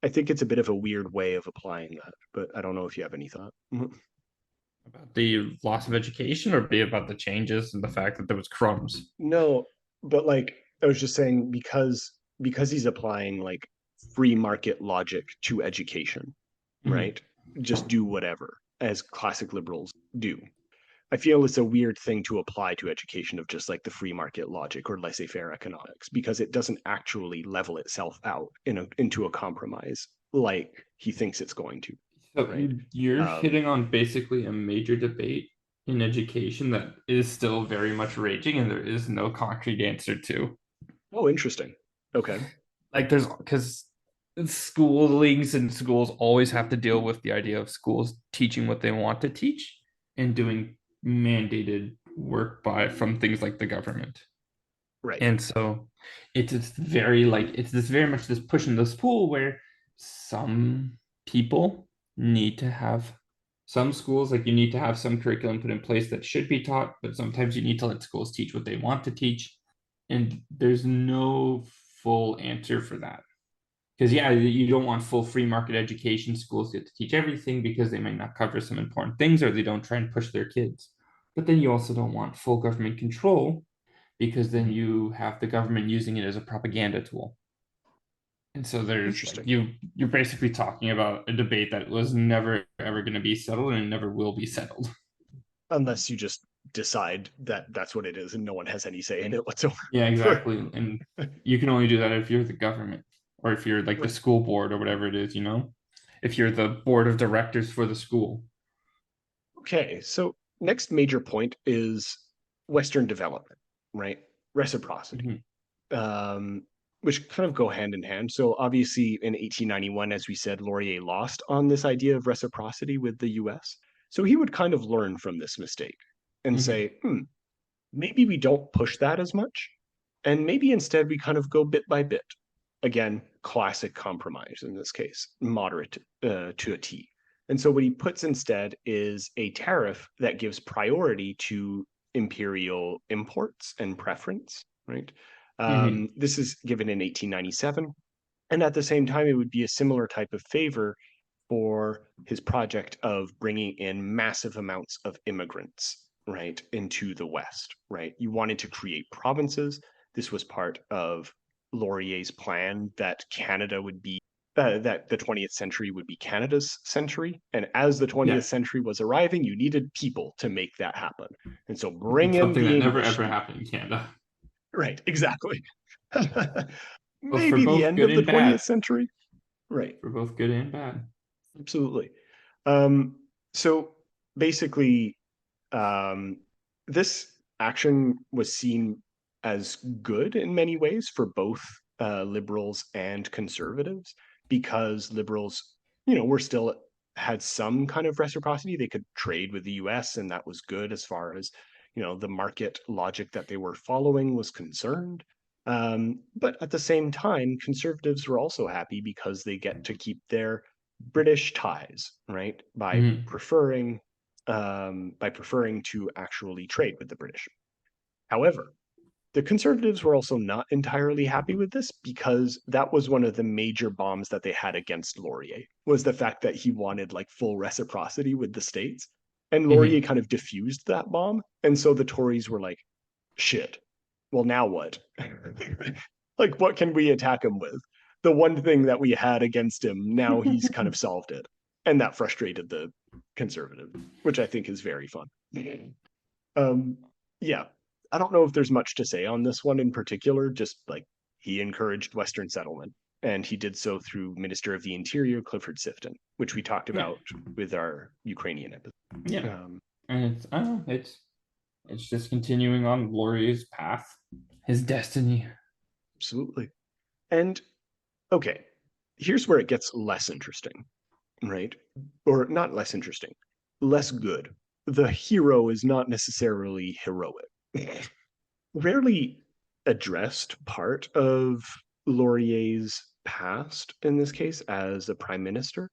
I think it's a bit of a weird way of applying that, but I don't know if you have any thought. About the loss of education, or be about the changes and the fact that there was crumbs. No, but like I was just saying because he's applying like free market logic to education, Mm-hmm. right? Just do whatever as classic liberals do. I feel it's a weird thing to apply to education of just like the free market logic or laissez-faire economics because it doesn't actually level itself out into a compromise like he thinks it's going to, So right? you're Um, hitting on basically a major debate in education that is still very much raging, and there is no concrete answer to. oh, interesting. Okay. Like there's because schoolings and schools always have to deal with the idea of schools teaching what they want to teach and doing mandated work by from things like the government. Right. And so it's very like it's this very much this push in this pool where some people need to have some schools, like you need to have some curriculum put in place that should be taught, but sometimes you need to let schools teach what they want to teach. And there's no full answer for that. Because yeah, you don't want full free market education. Schools get to teach everything because they might not cover some important things, or they don't try and push their kids. But then you also don't want full government control, because then you have the government using it as a propaganda tool. And so there's like Interesting. you're basically talking about a debate that was never ever going to be settled and never will be settled. Unless you just decide that that's what it is and no one has any say in it whatsoever. Yeah, exactly. And you can only do that if you're the government, or if you're like the Right. school board or whatever it is, you know? If you're the board of directors for the school. Okay, so next major point is Western development, right? Reciprocity, Mhm. um, which kind of go hand in hand. So obviously in 1891, as we said, Laurier lost on this idea of reciprocity with the US. So he would kind of learn from this mistake and Mhm. say, maybe we don't push that as much. And maybe instead we kind of go bit by bit. Again, classic compromise in this case, moderate to a T. And so what he puts instead is a tariff that gives priority to imperial imports and preference, right? Mhm. This is given in 1897. And at the same time, it would be a similar type of favor for his project of bringing in massive amounts of immigrants, right, into the West, right? You wanted to create provinces. This was part of Laurier's plan that Canada would be that the 20th century would be Canada's century. And as the Yeah. 20th century was arriving, you needed people to make that happen. And so bring in Something the that never English ever speak. happened in Canada. Right, exactly. But for Maybe the both end good of the and 20th bad. century. Right. For both good and bad. Absolutely. Um, so basically, um, this action was seen as good in many ways for both liberals and conservatives because liberals, were still had some kind of reciprocity. They could trade with the US, and that was good as far as, the market logic that they were following was concerned. But at the same time, conservatives were also happy because they get to keep their British ties, right? Mhm. By preferring to actually trade with the British. However, the conservatives were also not entirely happy with this because that was one of the major bombs that they had against Laurier was the fact that he wanted like full reciprocity with the states. And Laurier Mhm. kind of diffused that bomb. And so the Tories were like, shit, well, now what? Like, what can we attack him with? the one thing that we had against him, now he's kind of solved it. And that frustrated the conservative, which I think is very fun. Yeah, I don't know if there's much to say on this one in particular, just like he encouraged Western settlement, and he did so through Minister of the Interior Clifford Sifton, which we talked about with our Ukrainian episode. Yeah, and it's just continuing on Laurier's path, his destiny. Absolutely. And okay, here's where it gets less interesting, right? Or not less interesting, less good. The hero is not necessarily heroic. Rarely addressed part of Laurier's past in this case as a prime minister.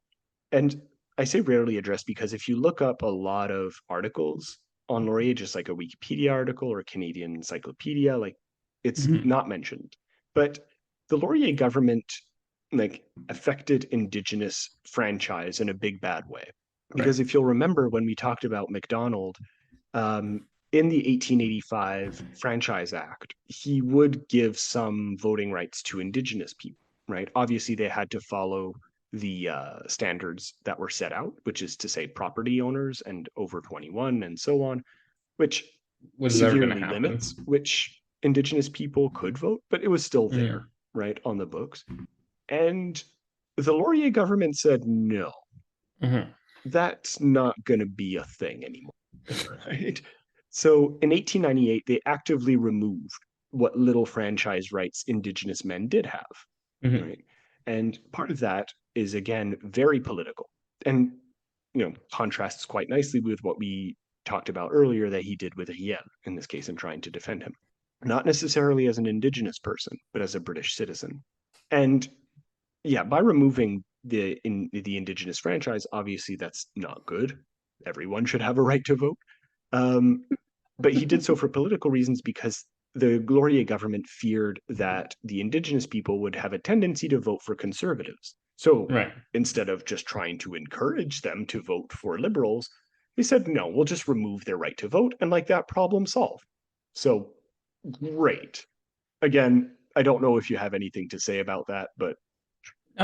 And I say rarely addressed because if you look up a lot of articles on Laurier, just like a Wikipedia article or a Canadian encyclopedia, like it's not mentioned. But the Laurier government like affected Indigenous franchise in a big bad way. Because if you'll remember when we talked about Macdonald, in the 1885 Franchise Act, he would give some voting rights to Indigenous people, right? Obviously, they had to follow the standards that were set out, which is to say property owners and over 21 and so on, which severely limits which Indigenous people could vote, but it was still there, right, on the books. And the Laurier government said, no, that's not going to be a thing anymore, right? So in 1898, they actively removed what little franchise rights Indigenous men did have, right? And part of that is, again, very political and, contrasts quite nicely with what we talked about earlier that he did with Réal, in this case, in trying to defend him. Not necessarily as an Indigenous person, but as a British citizen. And yeah, by removing the Indigenous franchise, obviously that's not good. Everyone should have a right to vote. But he did so for political reasons because the Laurier government feared that the Indigenous people would have a tendency to vote for conservatives. So instead of just trying to encourage them to vote for liberals, they said, no, we'll just remove their right to vote and like that problem solved. So great. Again, I don't know if you have anything to say about that, but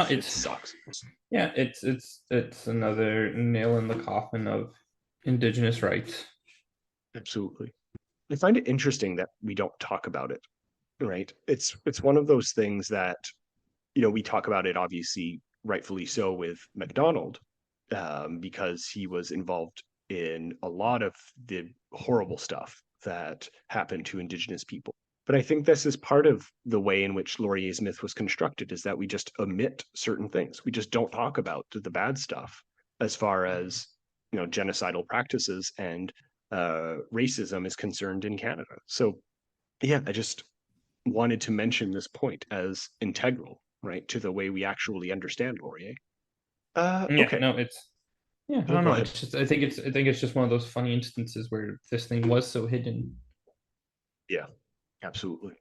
it sucks. Yeah, it's another nail in the coffin of Indigenous rights. Absolutely. I find it interesting that we don't talk about it, right? It's one of those things that, we talk about it, obviously, rightfully so, with Macdonald, because he was involved in a lot of the horrible stuff that happened to Indigenous people. But I think this is part of the way in which Laurier's myth was constructed, is that we just omit certain things. We just don't talk about the bad stuff as far as, genocidal practices and racism is concerned in Canada. So yeah, I just wanted to mention this point as integral, right, to the way we actually understand Laurier. Okay. No, I don't know. It's just I think it's just one of those funny instances where this thing was so hidden. Yeah, absolutely.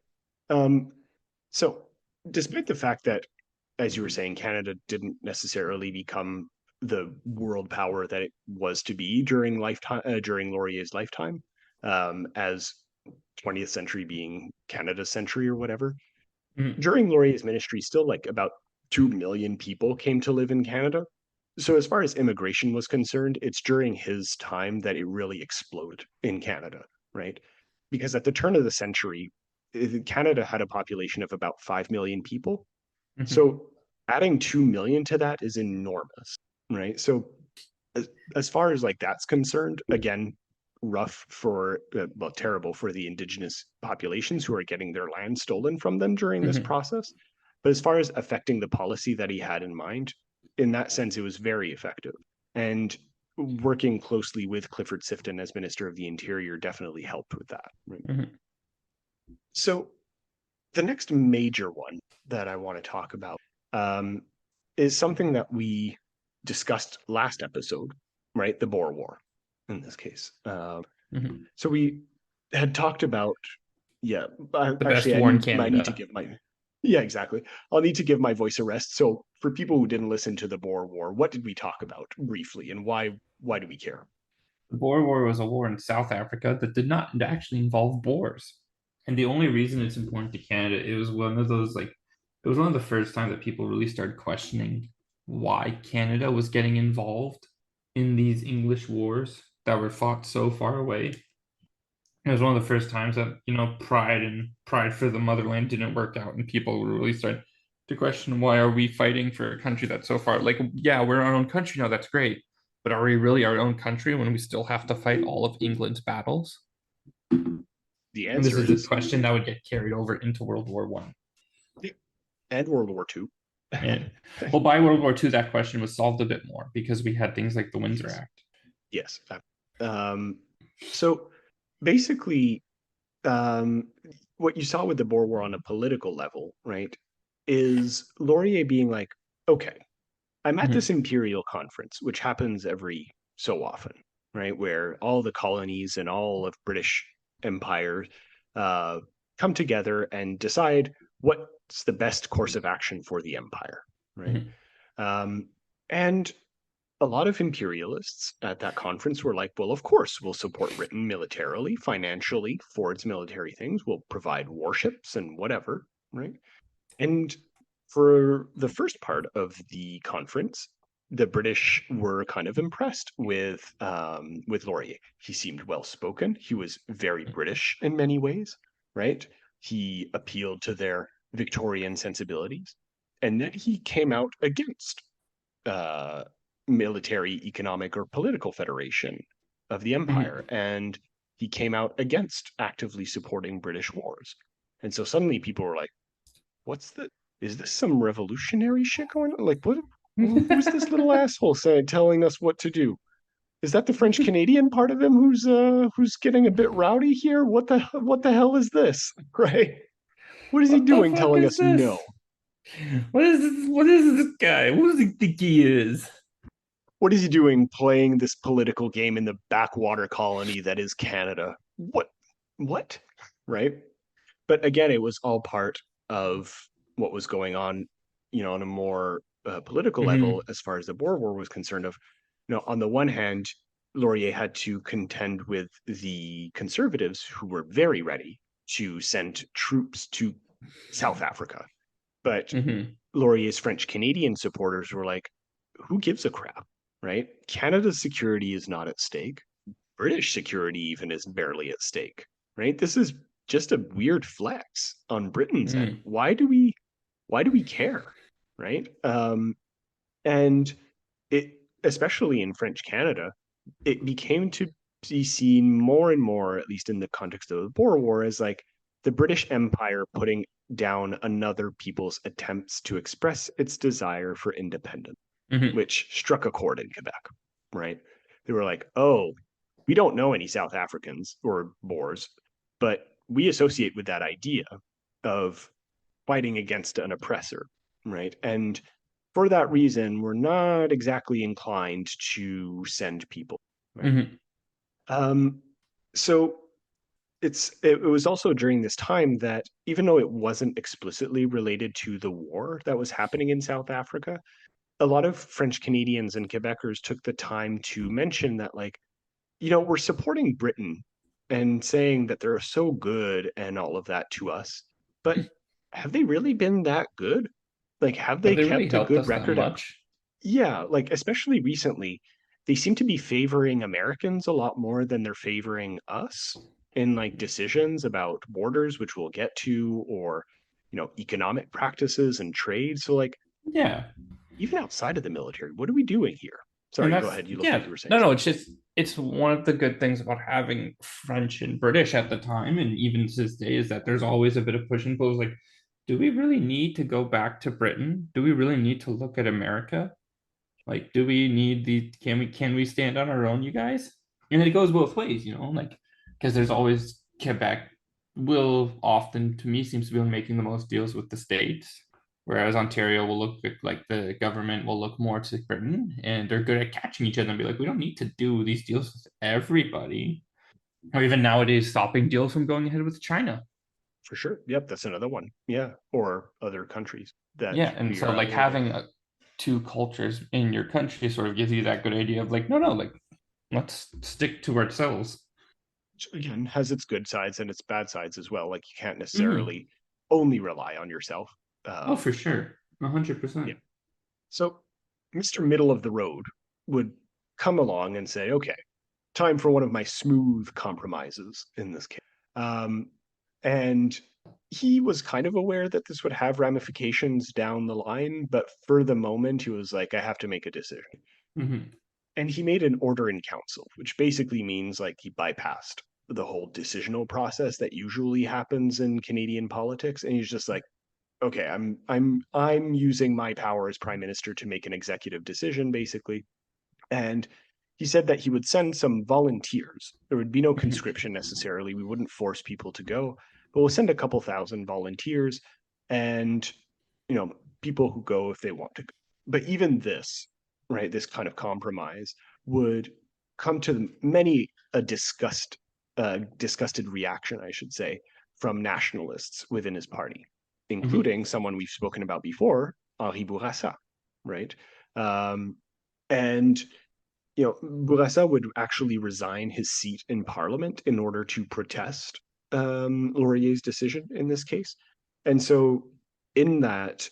So despite the fact that, as you were saying, Canada didn't necessarily become the world power that it was to be during Laurier's lifetime, as 20th century being Canada's century or whatever. During Laurier's ministry, still like about 2 million people came to live in Canada. So as far as immigration was concerned, it's during his time that it really exploded in Canada, right? Because at the turn of the century, Canada had a population of about 5 million people. So adding 2 million to that is enormous, right? So as far as like that's concerned, again, rough for, terrible for the Indigenous populations who are getting their land stolen from them during this process. But as far as affecting the policy that he had in mind, in that sense, it was very effective. And working closely with Clifford Sifton as Minister of the Interior definitely helped with that. Right? So the next major one that I want to talk about is something that we discussed last episode, right? The Boer War, in this case. So we had talked about, the best war in Canada. I need to give my, exactly. I'll need to give my voice a rest. So for people who didn't listen to the Boer War, what did we talk about briefly, and why do we care? The Boer War was a war in South Africa that did not actually involve Boers. And the only reason it's important to Canada, it was one of those like It was one of the first times that people really started questioning why Canada was getting involved in these English wars that were fought so far away. It was one of the first times that, pride for the motherland didn't work out, and people really started to question, why are we fighting for a country that's so far? Like, yeah, we're our own country now, that's great. But are we really our own country when we still have to fight all of England's battles? The And this answer is a is question that would get carried over into World War One. and World War II. And well, by World War II, that question was solved a bit more because we had things like the Windsor Yes. Act. Yes. So basically, what you saw with the Boer War on a political level, right, is Laurier being like, okay, I'm at this imperial conference, which happens every so often, right, where all the colonies and all of British Empire come together and decide what's the best course of action for the empire, right? And a lot of imperialists at that conference were like, well, of course, we'll support Britain militarily, financially for its military things. We'll provide warships and whatever, right? And for the first part of the conference, the British were kind of impressed with Laurier. He seemed well spoken. He was very British in many ways, right? He appealed to their Victorian sensibilities, and then he came out against uh, military, economic, or political federation of the empire, and he came out against actively supporting British wars. And so suddenly people were like, "What's the? Is this some revolutionary shit going on? Like, what? Who's this little asshole saying, telling us what to do? Is that the French Canadian part of him who's getting a bit rowdy here? What the hell is this? Right? What is he What the doing, fuck telling is us no? this? What is this? What is this guy? What does he think he is? What is he doing playing this political game in the backwater colony that is Canada? What? Right? But again, it was all part of what was going on, on a more political level as far as the Boer War was concerned. On the one hand, Laurier had to contend with the conservatives who were very ready to send troops to South Africa. But Laurier's French Canadian supporters were like, who gives a crap, right? Canada's security is not at stake. British security even is barely at stake, right? This is just a weird flex on Britain's end. Why do we care, right? And it, especially in French Canada, it became to be seen more and more, at least in the context of the Boer War, as like the British Empire putting down another people's attempts to express its desire for independence, which struck a chord in Quebec, right? They were like, oh, we don't know any South Africans or Boers, but we associate with that idea of fighting against an oppressor, right? And for that reason, we're not exactly inclined to send people. Right? So it was also during this time that even though it wasn't explicitly related to the war that was happening in South Africa, a lot of French Canadians and Quebecers took the time to mention that, like, we're supporting Britain and saying that they're so good and all of that to us, but have they really been that good? Like, have Have they they really kept a helped good us that record of? much? Yeah, like especially recently, they seem to be favoring Americans a lot more than they're favoring us in like decisions about borders, which we'll get to, or economic practices and trade. So like Yeah. even outside of the military, what are we doing here? And Sorry, go that's, ahead. You look like yeah, you were saying no, something. it's just, it's one of the good things about having French and British at the time, and even to this day, is that there's always a bit of push and pull. Like, do we really need to go back to Britain? Do we really need to look at America? Like, do we need the, can we stand on our own, you guys? And it goes both ways, like, because there's always Quebec will often, to me, seems to be making the most deals with the states, whereas Ontario will look like the government will look more to Britain, and they're good at catching each other and be like, we don't need to do these deals with everybody, or even nowadays stopping deals from going ahead with China. For sure. Yep, that's another one. Yeah, or other countries that Yeah, and we are so at like war with. having two cultures in your country sort of gives you that good idea of like, no, like let's stick to ourselves. Which, again, has its good sides and its bad sides as well. Like you can't necessarily only rely on yourself. Oh, for sure. 100%. Yeah. So Mr. Middle of the Road would come along and say, okay, time for one of my smooth compromises in this case. And he was kind of aware that this would have ramifications down the line, but for the moment, he was like, I have to make a decision. Mm-hmm. And he made an order in council, which basically means like he bypassed the whole decisional process that usually happens in Canadian politics. And he's just like, okay, I'm using my power as prime minister to make an executive decision, basically. And he said that he would send some volunteers. There would be no conscription necessarily. We wouldn't force people to go, but we'll send a couple thousand volunteers and, you know, people who go if they want to go. But even this, right, this kind of compromise would come to many a disgusted reaction, I should say, from nationalists within his party, including someone we've spoken about before, Henri Bourassa, right? And Bourassa would actually resign his seat in Parliament in order to protest Laurier's decision in this case. And so, in that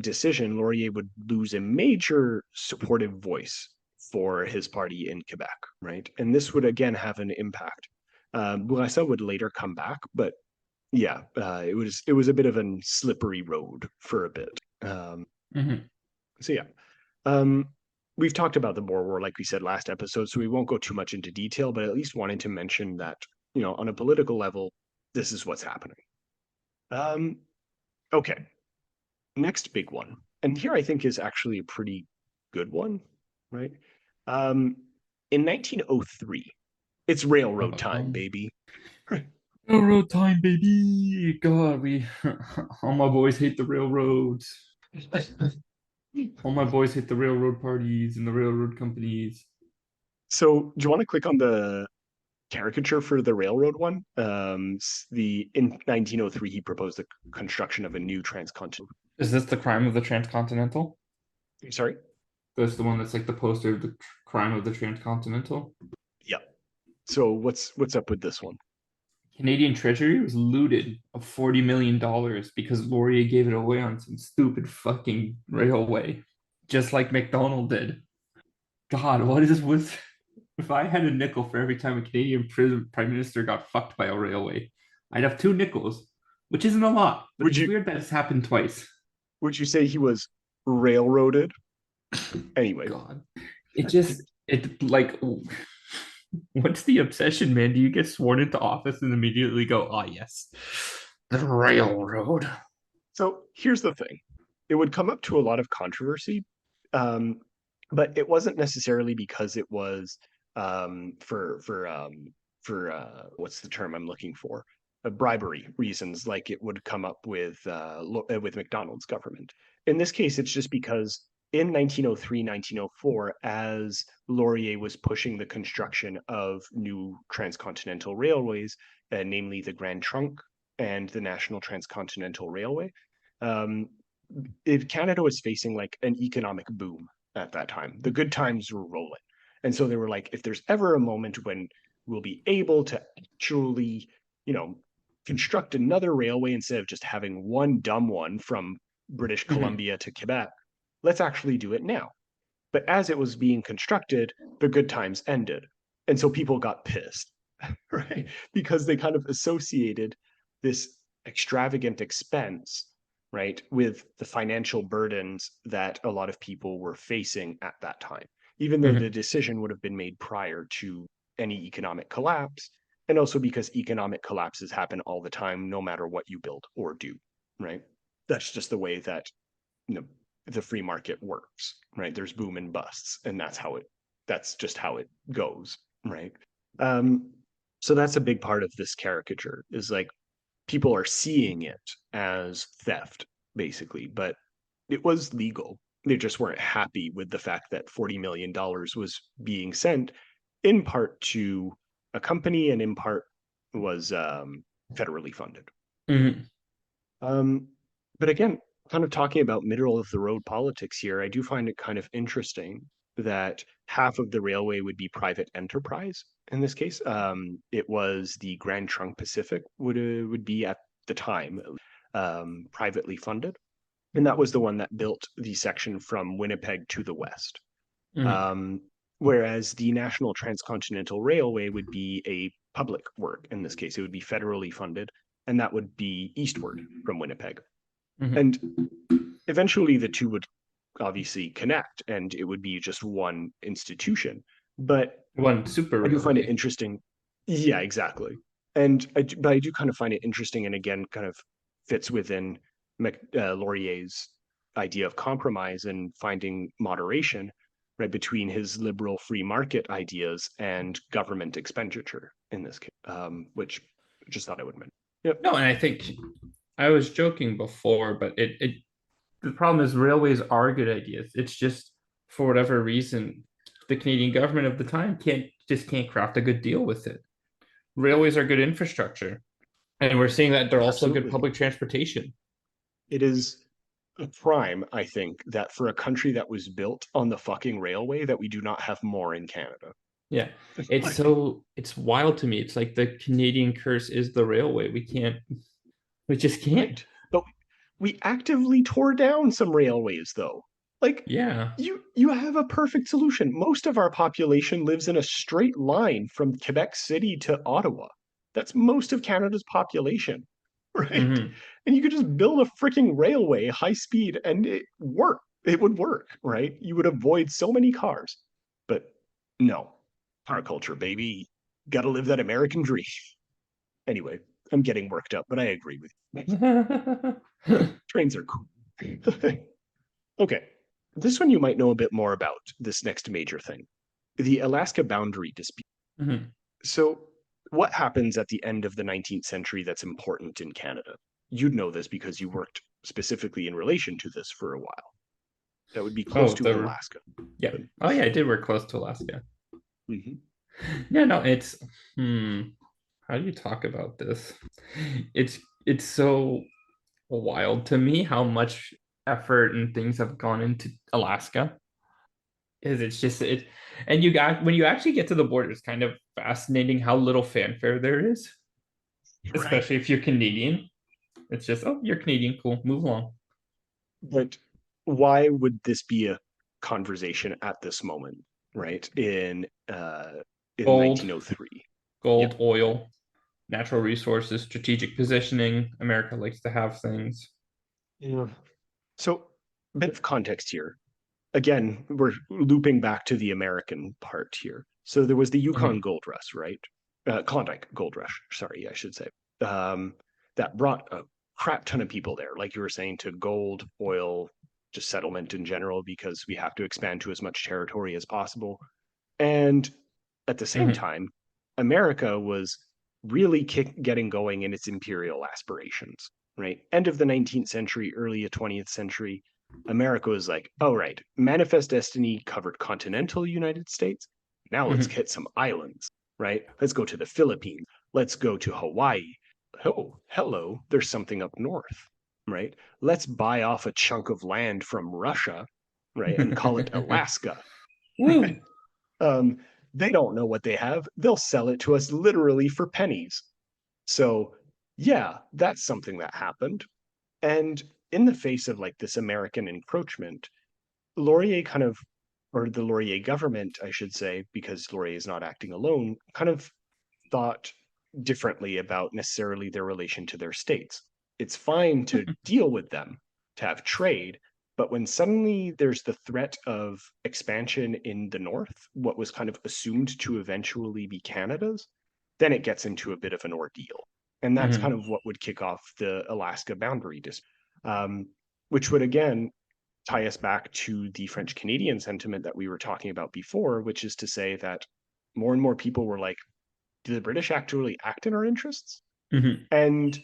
decision, Laurier would lose a major supportive voice for his party in Quebec, right? And this would again have an impact. Bourassa would later come back, but yeah, it was a bit of a slippery road for a bit. Mm-hmm. So yeah, um, we've talked about the Boer War, like we said last episode, so we won't go too much into detail, but at least wanted to mention that, on a political level, this is what's happening. Okay, next big one. And here I think is actually a pretty good one, right? In 1903, it's railroad time, baby. Railroad time, baby. God, all my boys hate the railroads. All my boys hate the railroad parties and the railroad companies. So, do you want to click on the caricature for the railroad one? In 1903, he proposed the construction of a new transcontinental. Is this the crime of the transcontinental? Sorry. That's the one that's like the poster of the crime of the transcontinental. Yeah. So what's up with this one? Canadian Treasury was looted of $40 million because Laurier gave it away on some stupid fucking railway, just like Macdonald did. God, what is with? If I had a nickel for every time a Canadian prime minister got fucked by a railway, I'd have 2 nickels, which isn't a lot, but Would it's you weird that it's happened twice. would you say he was railroaded? Anyway, God, it like, what's the obsession, man? Do you get sworn into office and immediately go, ah, yes, the railroad? so here's the thing. It would come up to a lot of controversy, um, but it wasn't necessarily because it was for what's the term I'm looking for? Bribery reasons, like it would come up with McDonald's government. In this case, it's just because in 1903, 1904, as Laurier was pushing the construction of new transcontinental railways, namely the Grand Trunk and the National Transcontinental Railway, um, Canada was facing like an economic boom at that time. The good times were rolling. And so they were like, if there's ever a moment when we'll be able to actually, you know, construct another railway instead of just having one dumb one from British Columbia to Quebec, let's actually do it now. But as it was being constructed, the good times ended. And so people got pissed, right? Because they kind of associated this extravagant expense, right, with the financial burdens that a lot of people were facing at that time, even though the decision would have been made prior to any economic collapse. And also because economic collapses happen all the time, no matter what you build or do, right? That's just the way that, you know, the free market works, right? There's boom and busts, and that's just how it goes, right? So that's a big part of this caricature is like people are seeing it as theft, basically, but it was legal. They just weren't happy with the fact that $40 million was being sent in part to a company and in part was federally funded. Mm-hmm. But again, kind of talking about middle of the road politics here, I do find it kind of interesting that half of the railway would be private enterprise in this case. It was the Grand Trunk Pacific would be at the time privately funded. And that was the one that built the section from Winnipeg to the west. Mhm. Whereas the National Transcontinental Railway would be a public work. In this case, it would be federally funded, and that would be eastward from Winnipeg. Mhm. And eventually the two would obviously connect and it would be just one institution. But One super I do find it railway. interesting. Yeah, exactly. But I do kind of find it interesting, and again, kind of fits within Laurier's idea of compromise and finding moderation, right, between his liberal free market ideas and government expenditure in this case, which I just thought I would mention. Yep. No, and I think I was joking before, but it the problem is railways are good ideas. It's just for whatever reason, the Canadian government of the time can't craft a good deal with it. Railways are good infrastructure, and we're seeing that they're also good Absolutely. public transportation. It is a crime, I think, that for a country that was built on the fucking railway, that we do not have more in Canada. Yeah, Like, it's wild to me. It's like the Canadian curse is the railway. We just can't. right. But we actively tore down some railways, though. Like, Yeah. you have a perfect solution. Most of our population lives in a straight line from Quebec City to Ottawa. That's most of Canada's population, right? Hmm. And you could just build a freaking railway high speed and it would work, right? You would avoid so many cars. But no, car culture, baby. Gotta live that American dream. Anyway, I'm getting worked up, but I agree with you. Trains are cool. Okay, this one you might know a bit more about, this next major thing, the Alaska boundary dispute. Hmm. So, what happens at the end of the 19th century that's important in Canada? You'd know this because you worked specifically in relation to this for a while. That would be close Oh, to the Alaska. yeah. But, Oh yeah, I did work close to Alaska. mhm. Yeah, no, it's how do you talk about this? It's so wild to me how much effort and things have gone into Alaska. Is it's just it and you got when you actually get to the border, it's kind of fascinating how little fanfare there is, Right. especially if you're Canadian. It's just, oh, you're Canadian, cool, move along. But why would this be a conversation at this moment, right? In Gold, 1903. Yeah. gold, oil, natural resources, strategic positioning. America likes to have things. Yeah. So, a bit of context here. Again, we're looping back to the American part here. So there was the Yukon Mhm. Gold Rush, right? Klondike Gold Rush, sorry, I should say. Um, that brought a crap ton of people there, like you were saying, to gold, oil, just settlement in general, because we have to expand to as much territory as possible. And at the same Mhm. time, America was really getting going in its imperial aspirations, right? End of the 19th century, early 20th century, America was like, oh, right, Manifest Destiny covered continental United States. Now let's Mhm. hit some islands, right? Let's go to the Philippines. Let's go to Hawaii. Oh, hello, there's something up north, right? Let's buy off a chunk of land from Russia, right? And call it Alaska. Woo. um, they don't know what they have. They'll sell it to us literally for pennies. So, yeah, that's something that happened. And in the face of like this American encroachment, Laurier kind of, or the Laurier government, I should say, because Laurier is not acting alone, kind of thought differently about necessarily their relation to their states. It's fine to deal with them, to have trade, but when suddenly there's the threat of expansion in the north, what was kind of assumed to eventually be Canada's, then it gets into a bit of an ordeal. And that's kind Mhm. of what would kick off the Alaska boundary dispute, which would again tie us back to the French Canadian sentiment that we were talking about before, which is to say that more and more people were like, do the British actually act in our interests? Mhm. And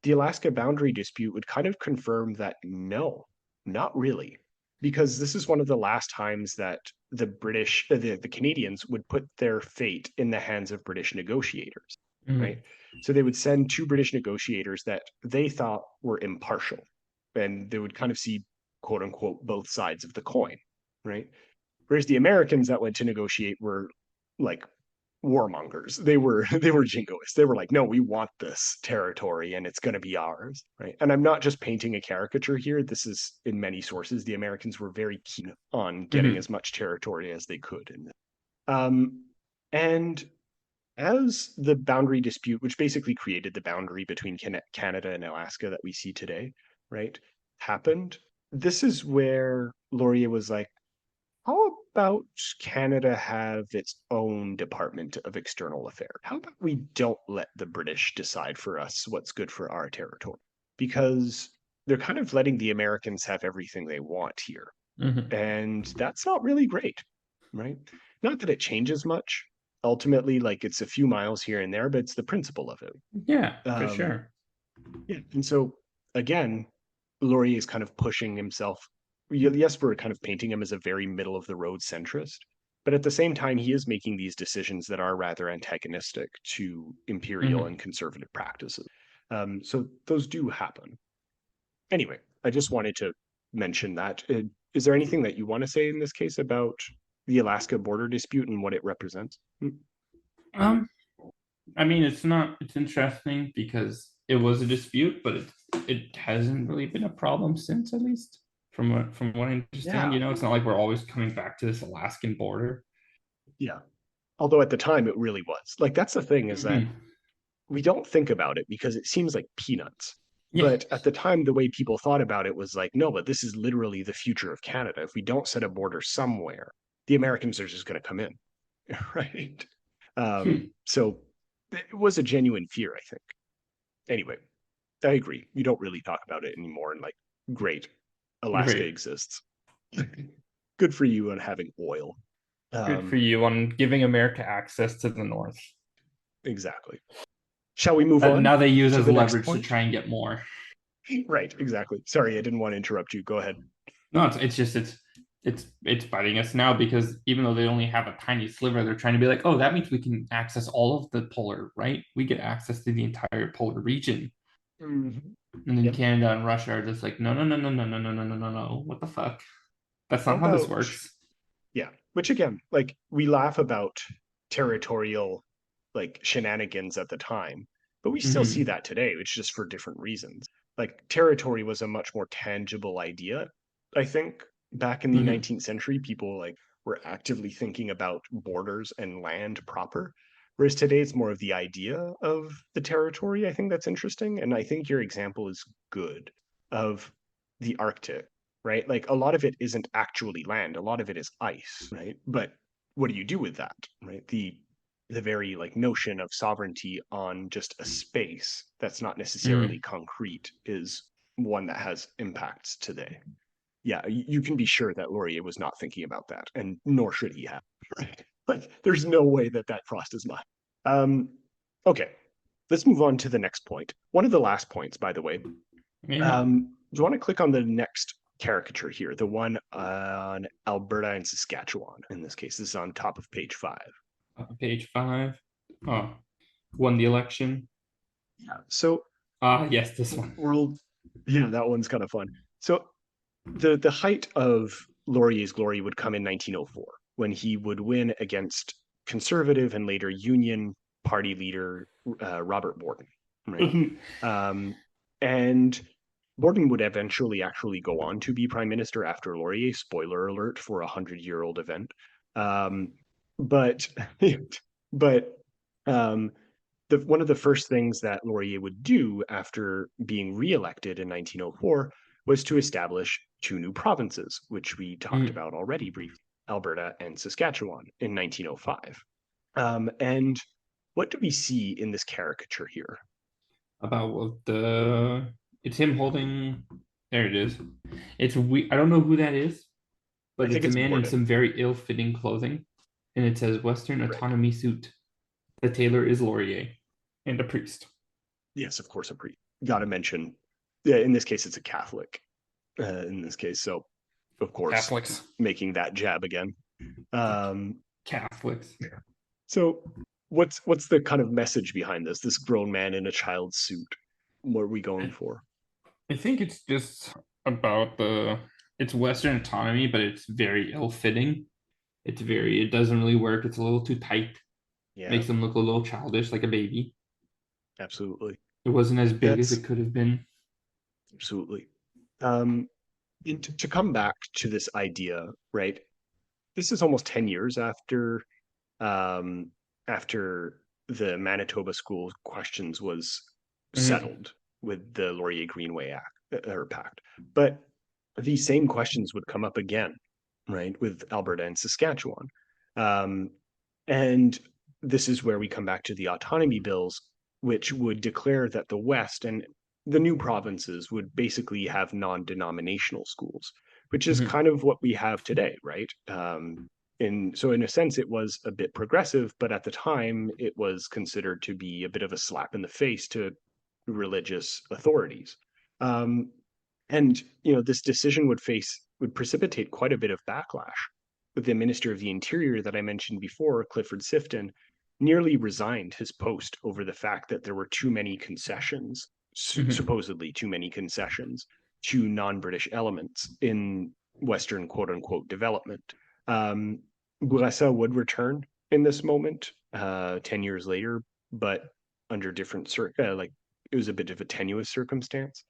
the Alaska boundary dispute would kind of confirm that no, not really. Because this is one of the last times that the Canadians would put their fate in the hands of British negotiators, right? Mhm. So they would send two British negotiators that they thought were impartial, and they would kind of see, quote unquote, both sides of the coin, right? Whereas the Americans that went to negotiate were like warmongers. They were jingoists. They were like, no, we want this territory and it's going to be ours, right? And I'm not just painting a caricature here. This is in many sources. The Americans were very keen on getting as much territory as they could. And as the boundary dispute, which basically created the boundary between Canada and Alaska that we see today, right, happened, this is where Laurier was like, how about Canada have its own Department of External Affairs? How about we don't let the British decide for us what's good for our territory? Because they're kind of letting the Americans have everything they want here. And that's not really great, right? Not that it changes much. Ultimately, like it's a few miles here and there, but it's the principle of it. Yeah, for sure. Yeah. And so again, Laurier is kind of pushing himself. Yes, we're kind of painting him as a very middle of the road centrist, but at the same time, he is making these decisions that are rather antagonistic to imperial and conservative practices. So those do happen. Anyway, I just wanted to mention that. Is there anything that you want to say in this case about the Alaska border dispute and what it represents? I mean, it's interesting because it was a dispute, but it hasn't really been a problem since, at least from what I understand. Yeah. It's not like we're always coming back to this Alaskan border. Yeah. Although at the time it really was. Like that's the thing is that we don't think about it because it seems like peanuts. Yeah. But at the time, the way people thought about it was like, no, but this is literally the future of Canada. If we don't set a border somewhere, the Americans are just going to come in, right? So it was a genuine fear, I think. Anyway, I agree. You don't really talk about it anymore. And like, great, Alaska exists. Good for you on having oil. Good for you on giving America access to the North. Exactly. Shall we move on? Now they use as leverage to try and get more. Right, exactly. Sorry, I didn't want to interrupt you. Go ahead. No, it's biting us now because even though they only have a tiny sliver, they're trying to be like, oh, that means we can access all of the polar, right? We get access to the entire polar region. And then Canada and Russia are just like, no. What the fuck? That's not how this works. Yeah, which again, like we laugh about territorial like shenanigans at the time, but we still see that today. It's just for different reasons. Like territory was a much more tangible idea. I think back in the 19th century, people like were actively thinking about borders and land proper. Whereas today it's more of the idea of the territory. I think that's interesting. And I think your example is good of the Arctic, right? Like a lot of it isn't actually land, a lot of it is ice, right? But what do you do with that, right? The very like notion of sovereignty on just a space that's not necessarily concrete is one that has impacts today. Yeah, you can be sure that Laurier was not thinking about that, and nor should he have. Right? Like, there's no way that crossed his mind. Okay, let's move on to the next point. One of the last points, by the way. Do you want to click on the next caricature here, the one on Alberta and Saskatchewan? In this case, this is on top of page 5. Page 5. Oh, won the election. Yeah. So. Yes, this one. Yeah, that one's kind of fun. So, the height of Laurier's glory would come in 1904 when he would win against conservative and later Union Party leader Robert Borden. Right. And Borden would eventually actually go on to be prime minister after Laurier. Spoiler alert for a 100-year-old event. But one of the first things that Laurier would do after being reelected in 1904 was to establish 2 new provinces, which we talked about already briefly, Alberta and Saskatchewan in 1905. And what do we see in this caricature here? About it's him holding. There it is. I don't know who that is, but it's a man in some very ill-fitting clothing, and it says Western Autonomy Suit. The tailor is Laurier, and a priest. Yes, of course, a priest. Got to mention. Yeah, in this case, it's a Catholic. In this case, so of course, Catholics making that jab again. Catholics. So, what's the kind of message behind this? This grown man in a child's suit. What are we going for? I think it's just about it's Western autonomy, but it's very ill-fitting. It doesn't really work. It's a little too tight. Yeah, Makes them look a little childish, like a baby. absolutely. It wasn't as big as That's it could have been. absolutely. Um, and to come back to this idea, right? This is almost 10 years um, after the Manitoba School questions was Mhm. settled with the Laurier Greenway Act or Pact. But these same questions would come up again, right, with Alberta and Saskatchewan. Um, and this is where we come back to the autonomy bills, which would declare that the West and the new provinces would basically have non-denominational schools, which is Mhm. kind of what we have today, right? So in a sense, it was a bit progressive, but at the time, it was considered to be a bit of a slap in the face to religious authorities. Um, and this decision would precipitate quite a bit of backlash. The Minister of the Interior that I mentioned before, Clifford Sifton, nearly resigned his post over the fact that there were too many concessions, Mhm. supposedly too many concessions to non-British elements in Western quote unquote development. Um, Bourassa would return in this moment 10 years later, but under different like it was a bit of a tenuous circumstance.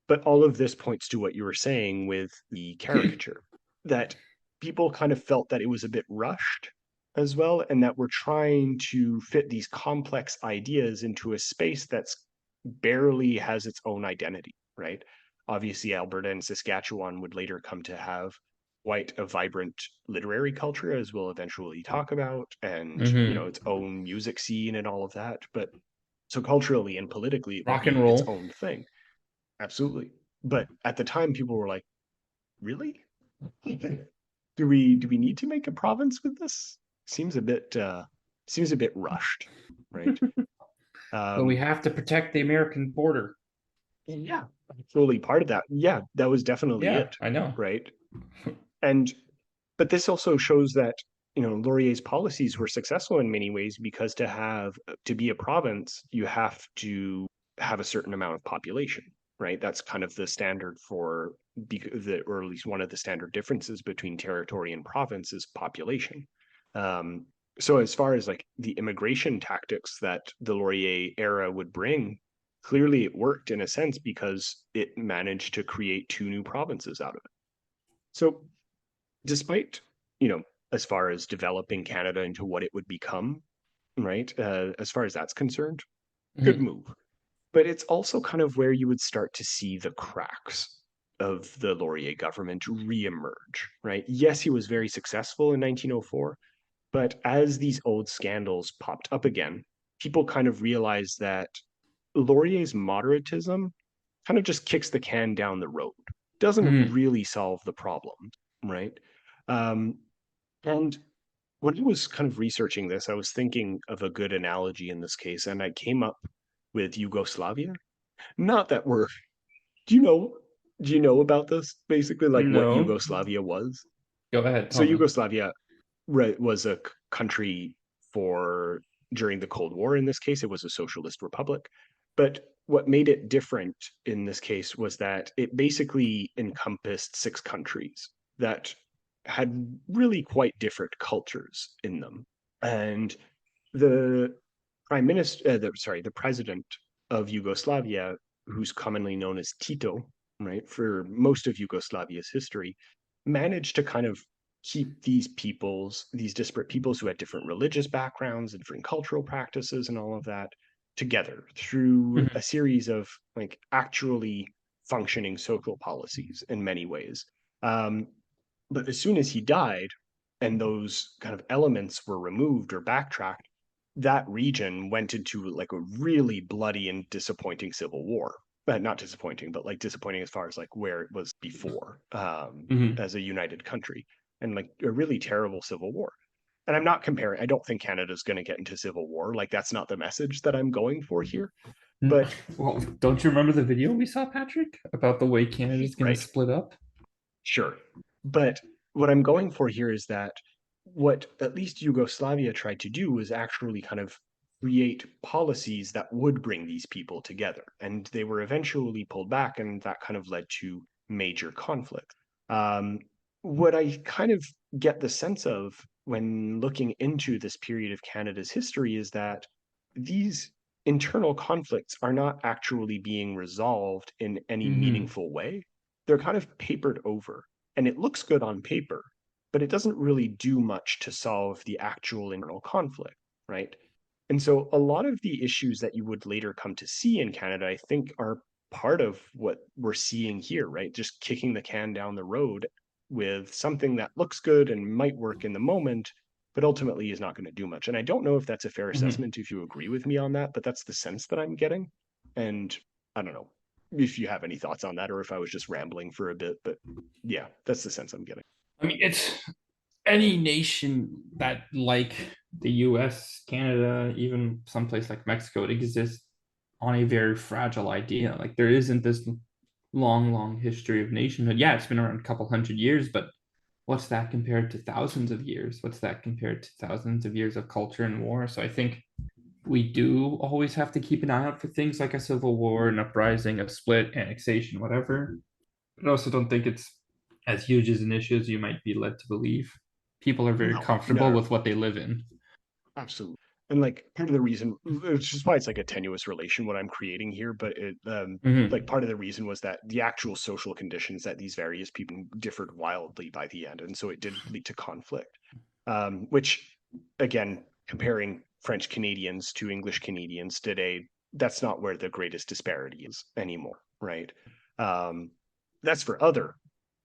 But all of this points to what you were saying with the caricature, that people kind of felt that it was a bit rushed as well, and that we're trying to fit these complex ideas into a space that's barely has its own identity, right? Obviously, Alberta and Saskatchewan would later come to have quite a vibrant literary culture, as we'll eventually talk about, and Mhm. its own music scene and all of that. But so culturally and politically, it would Rock and be its roll. own thing. Absolutely. But at the time, people were like, really? Do we need to make a province with this? Seems a bit rushed, right? But we Um, have to protect the American border. yeah, fully part of that. Yeah, that was definitely Yeah, it, I know. right? And but this also shows that Laurier's policies were successful in many ways because to be a province, you have to have a certain amount of population, right? That's kind of the standard for or at least one of the standard differences between territory and province is population. Um, so as far as like the immigration tactics that the Laurier era would bring, clearly it worked in a sense because it managed to create two new provinces out of it. So despite, you know, as far as developing Canada into what it would become, right? As far as that's concerned, good Mhm. move. But it's also kind of where you would start to see the cracks of the Laurier government reemerge, right? Yes, he was very successful in 1904, but as these old scandals popped up again, people kind of realized that Laurier's moderatism kind of just kicks the can down the road, doesn't Mhm. really solve the problem, right? Um, and when I was kind of researching this, I was thinking of a good analogy in this case, and I came up with Yugoslavia. Not that we're, do you know, do you know about this? Basically, like what No. Yugoslavia was. Go ahead, So tell me. Yugoslavia was a country for during the Cold War. In this case, it was a socialist republic. But what made it different in this case was that it basically encompassed six countries that had really quite different cultures in them. And the the president of Yugoslavia, who's commonly known as Tito, right, for most of Yugoslavia's history, managed to kind of keep these disparate peoples who had different religious backgrounds and different cultural practices and all of that together through Mhm. a series of like actually functioning social policies in many ways. Um, but as soon as he died and those kind of elements were removed or backtracked, that region went into like a really bloody and disappointing civil war. Not disappointing, but like disappointing as far as like where it was before Mhm. as a united country, and like a really terrible civil war. And I'm not comparing, I don't think Canada's going to get into civil war. Like, that's not the message that I'm going for here. But, Well, don't you remember the video we saw, Patrick, about the way Canada's going to right, split up? sure. But what I'm going for here is that what at least Yugoslavia tried to do was actually kind of create policies that would bring these people together. And they were eventually pulled back, and that kind of led to major conflict. Um, what I kind of get the sense of when looking into this period of Canada's history is that these internal conflicts are not actually being resolved in any meaningful way. They're kind of papered over, and it looks good on paper, but it doesn't really do much to solve the actual internal conflict, right? And so a lot of the issues that you would later come to see in Canada, I think, are part of what we're seeing here, right? Just kicking the can down the road with something that looks good and might work in the moment, but ultimately is not going to do much. And I don't know if that's a fair assessment, if you agree with me on that, but that's the sense that I'm getting. And I don't know if you have any thoughts on that or if I was just rambling for a bit, but yeah, that's the sense I'm getting. I mean, it's any nation that, like the US, Canada, even someplace like Mexico, it exists on a very fragile idea. Like there isn't this long history of nationhood. Yeah, it's been around a couple hundred years, but what's that compared to thousands of years? What's that compared to thousands of years of culture and war? So I think we do always have to keep an eye out for things like a civil war, an uprising, a split, annexation, whatever. But I also don't think it's as huge as an issue as you might be led to believe. People are very comfortable with what they live in. Absolutely. And like part of the reason, which is why it's like a tenuous relation what I'm creating here, but it like part of the reason was that the actual social conditions that these various people differed wildly by the end, and so it did lead to conflict. Which again, comparing French Canadians to English Canadians today, that's not where the greatest disparity is anymore, right? That's for other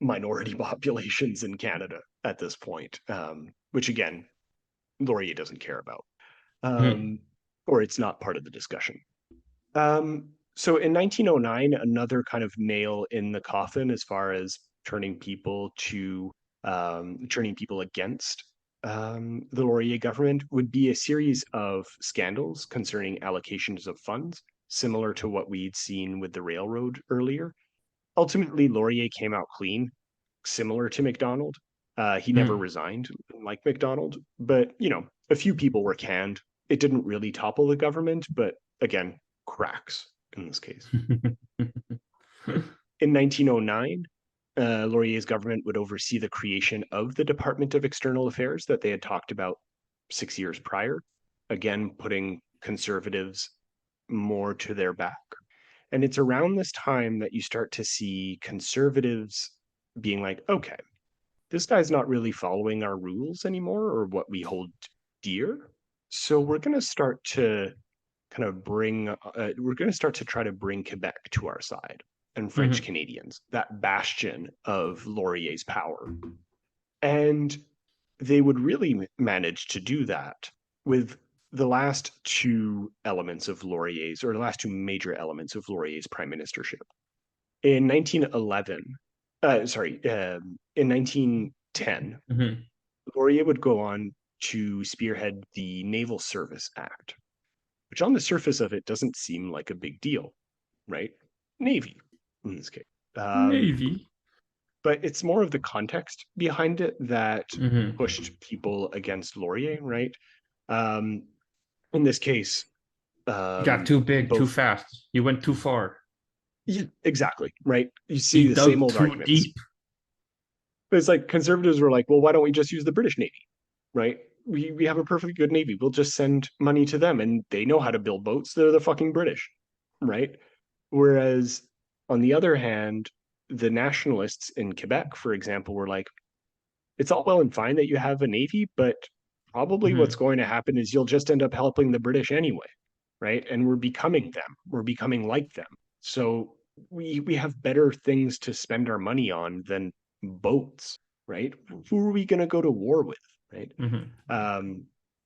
minority populations in Canada at this point, which again, Laurier doesn't care about, or it's not part of the discussion. So in 1909, another kind of nail in the coffin as far as turning people against the Laurier government would be a series of scandals concerning allocations of funds, similar to what we'd seen with the railroad earlier. Ultimately, Laurier came out clean, similar to Macdonald. He never resigned like Macdonald, but a few people were canned. It didn't really topple the government, but again, cracks in this case. In 1909, Laurier's government would oversee the creation of the Department of External Affairs that they had talked about 6 years prior, again, putting conservatives more to their back. And it's around this time that you start to see conservatives being like, okay, this guy's not really following our rules anymore or what we hold dear. So we're going to start to kind of try to bring Quebec to our side and French Canadians, that bastion of Laurier's power. And they would really manage to do that with the last two major elements of Laurier's prime ministership. In 1911, in 1910, Laurier would go on to spearhead the Naval Service Act, which on the surface of it doesn't seem like a big deal, right? Navy, in this case. Navy. But it's more of the context behind it that pushed people against Laurier, right? In this case, you got too big, too fast. You went too far. Yeah, exactly, right? You see the same old arguments. Deep. But it's like conservatives were like, well, why don't we just use the British Navy, right? We have a perfectly good Navy. We'll just send money to them and they know how to build boats. They're the fucking British, right? Whereas on the other hand, the nationalists in Quebec, for example, were like, it's all well and fine that you have a Navy, but probably what's going to happen is you'll just end up helping the British anyway, right? And we're becoming them. We're becoming like them. So we have better things to spend our money on than boats, right? Who are we going to go to war with, right?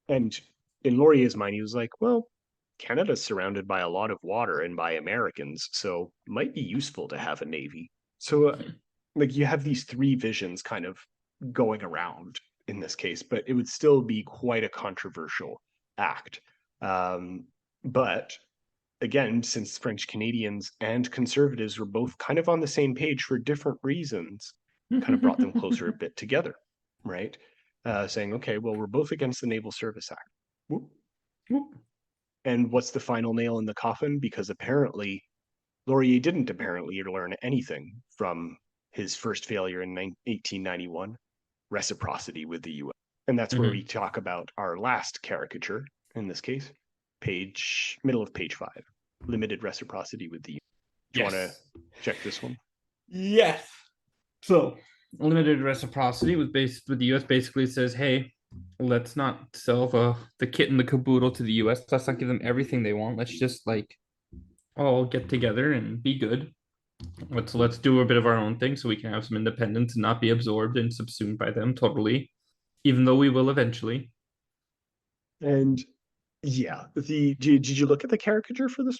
And in Laurier's mind, he was like, well, Canada's surrounded by a lot of water and by Americans, so it might be useful to have a navy. So like you have these three visions kind of going around in this case, but it would still be quite a controversial act. But again, since French Canadians and conservatives were both kind of on the same page for different reasons, kind of brought them closer a bit together, right? Saying, okay, well, we're both against the Naval Service Act. Whoop. Whoop. And what's the final nail in the coffin? Because apparently, Laurier didn't apparently learn anything from his first failure in 1891, reciprocity with the US. And that's where we talk about our last caricature, in this case, middle of page 5, limited reciprocity with the US. Do you want to check this one? Yes. So, limited reciprocity with the US basically says, hey, let's not sell the kit and the caboodle to the US. Let's not give them everything they want. Let's just like all get together and be good. Let's do a bit of our own thing so we can have some independence and not be absorbed and subsumed by them totally, even though we will eventually. And yeah, did you look at the caricature for this?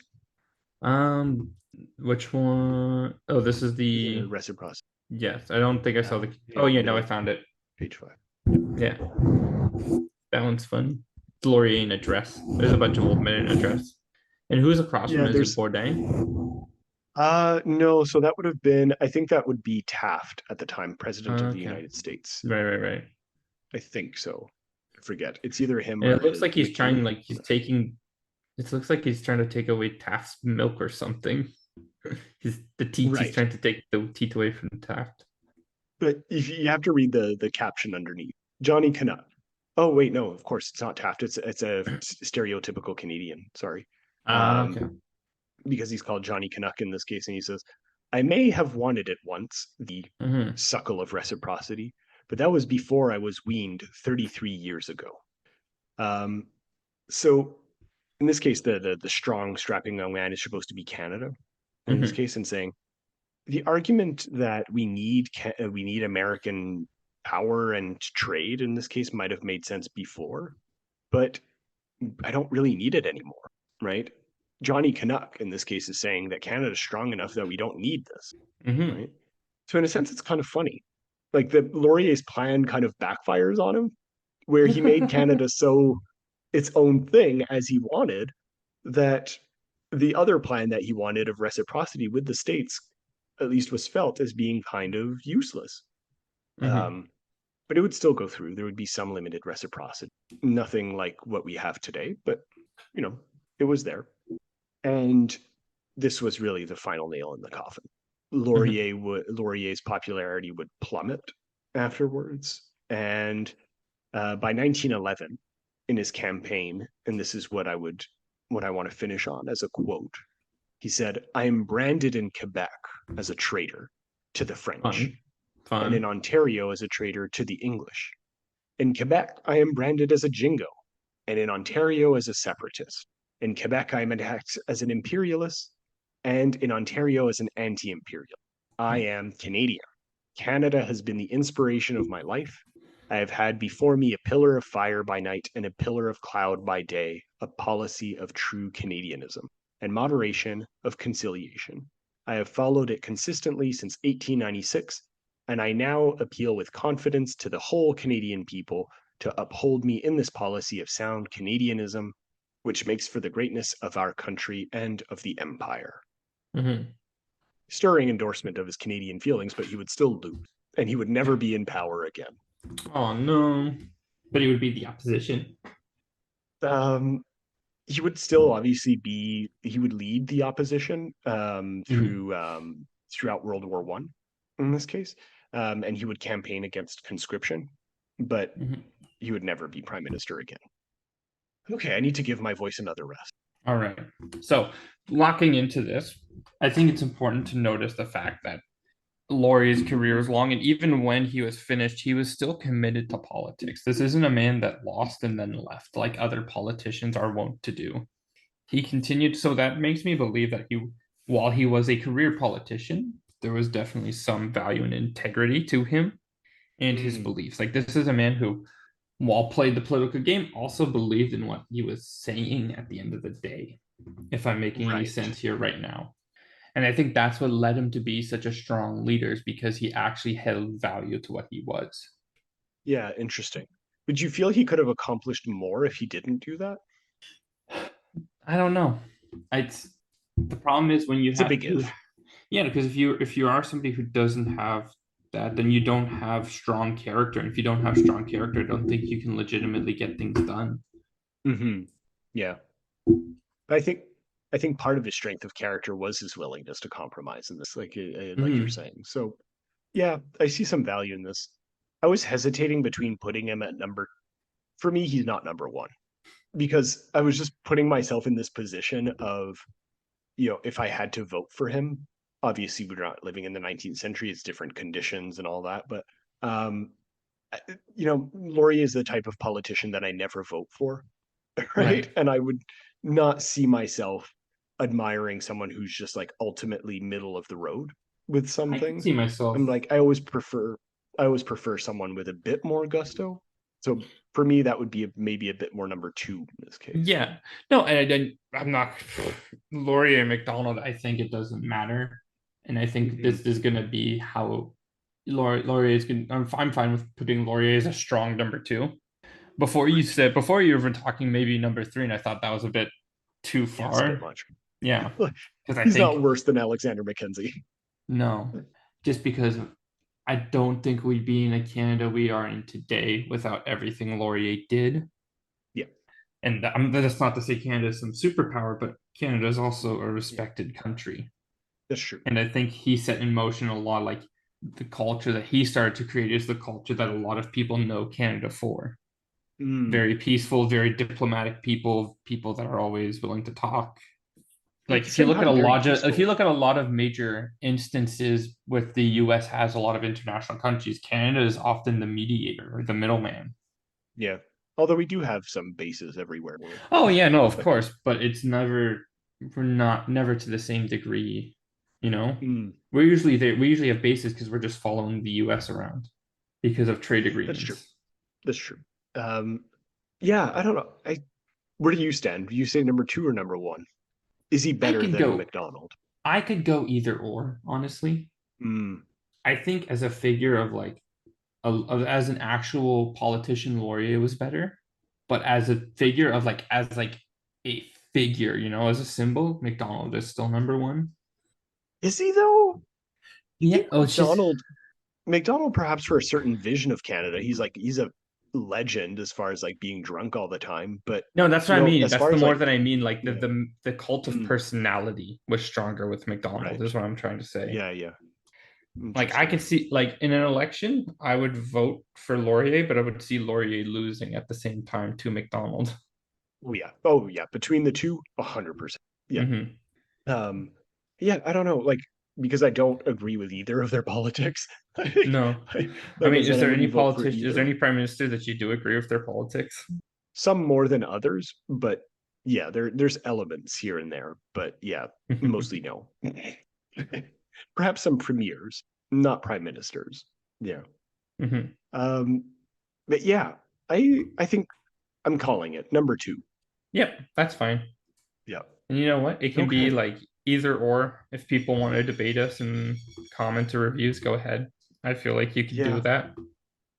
Which one? Oh, this is the reciprocity. Yes, I don't think I saw the. Oh yeah, no, I found it. Page 5. Yeah, that one's fun. Laurier in a dress. There's a bunch of old men in a dress. And who's across from him? Is it Bourdain? No, so that would have been, I think that would be Taft at the time, President of the United States. Right. I think so. I forget. It's either him and or it looks like he's trying, like he's taking. It looks like he's trying to take away Taft's milk or something. He's trying to take the teat away from Taft. But if you have to read the caption underneath. Johnny Canuck. Oh wait, no, of course it's not Taft. It's a stereotypical Canadian. Sorry. Okay. Because he's called Johnny Canuck in this case, and he says, "I may have wanted it once, the suckle of reciprocity, but that was before I was weaned 33 years ago." So in this case, the strong, strapping young man is supposed to be Canada in this case, and saying the argument that we need American power and trade in this case might have made sense before, but I don't really need it anymore, right? Johnny Canuck in this case is saying that Canada's strong enough that we don't need this, right? So in a sense, it's kind of funny. Like the Laurier's plan kind of backfires on him, where he made Canada so its own thing as he wanted, that the other plan that he wanted of reciprocity with the States at least was felt as being kind of useless. But it would still go through. There would be some limited reciprocity. Nothing like what we have today, but it was there. And this was really the final nail in the coffin. Laurier's popularity would plummet afterwards. And by 1911, in his campaign, and this is what I want to finish on as a quote, he said, "I am branded in Quebec as a traitor to the French, and in Ontario as a traitor to the English. In Quebec, I am branded as a jingo, and in Ontario as a separatist. In Quebec, I am attacked as an imperialist, and in Ontario as an anti-imperial. I am Canadian. Canada has been the inspiration of my life. I have had before me a pillar of fire by night and a pillar of cloud by day, a policy of true Canadianism and moderation of conciliation. I have followed it consistently since 1896, and I now appeal with confidence to the whole Canadian people to uphold me in this policy of sound Canadianism, which makes for the greatness of our country and of the empire." Stirring endorsement of his Canadian feelings, but he would still lose, and he would never be in power again. Oh no! But he would be the opposition. He would still obviously he would lead the opposition throughout World War I in this case, and he would campaign against conscription, but he would never be prime minister again. Okay, I need to give my voice another rest. All right. So locking into this, I think it's important to notice the fact that Laurier's career was long, and even when he was finished, he was still committed to politics. This isn't a man that lost and then left like other politicians are wont to do. He continued, so that makes me believe that while he was a career politician, there was definitely some value and integrity to him and his beliefs. Like, this is a man who, while played the political game, also believed in what he was saying at the end of the day, if I'm making any sense here right now. And I think that's what led him to be such a strong leader, is because he actually held value to what he was. Yeah, interesting. Would you feel he could have accomplished more if he didn't do that? I don't know. The problem is when it's a big if. Yeah, because if you are somebody who doesn't have that, then you don't have strong character. And if you don't have strong character, I don't think you can legitimately get things done. Yeah. I think part of his strength of character was his willingness to compromise in this, like you're saying. So, yeah, I see some value in this. I was hesitating between putting him at number. For me, he's not number one because I was just putting myself in this position of, if I had to vote for him, obviously we're not living in the 19th century, it's different conditions and all that, but um, Laurier is the type of politician that I never vote for, right? Right. And I would not see myself admiring someone who's just like ultimately middle of the road with some I could things. see myself. I'm like, I always prefer someone with a bit more gusto. So for me, that would be maybe a bit more number two in this case. Yeah. No, and I'm not Laurier and Macdonald. I think it doesn't matter, and I think this is going to be how Laurier is going. I'm fine with putting Laurier as a strong number two. Before you were talking maybe number three, and I thought that was a bit too Yeah, it's a bit far. much. Yeah, because I He's not think worse than Alexander Mackenzie. no, just because I don't think we'd be in a Canada we are in today without everything Laurier did. Yeah. And that's not to say Canada is some superpower, but Canada is also a respected country. That's true. And I think he set in motion a lot, like the culture that he started to create is the culture that a lot of people know Canada for. Very peaceful, very diplomatic people that are always willing to talk. Like if you look at a lot of major instances with the US has a lot of international countries, Canada is often the mediator or the middleman. Yeah. Although we do have some bases everywhere. Oh yeah, no, of course, but we're never to the same degree, you know. We usually have bases because we're just following the US around because of trade agreements. That's true. Yeah, I don't know. Where do you stand? Do you say number two or number one? Is he better than Macdonald? I could go either or, honestly. I think as a figure of like as an actual politician, Laurier was better, but as a figure of like a figure, as a symbol, Macdonald is still number one. Is he though? Yeah. Macdonald, perhaps for a certain vision of Canada, he's a legend as far as like being drunk all the time. But no, that's what I mean. That's the more like, that I mean. Like yeah. the cult of personality was stronger with Macdonald. Right. Is what I'm trying to say. Yeah. Like I could see, like in an election, I would vote for Laurier, but I would see Laurier losing at the same time to Macdonald. Oh yeah. Between the two, 100%. Yeah. Yeah. I don't know, like because I don't agree with either of their politics. No, like I mean, is there any prime minister that you do agree with their politics? Some more than others, but yeah, there's elements here and there, but yeah, mostly no. Perhaps some premiers, not prime ministers. Yeah. But yeah, I think I'm calling it number two. Yep, that's fine. Yeah. And you know what? It can be like either or. If people want to debate us and comment or reviews, go ahead. I feel like you can do that.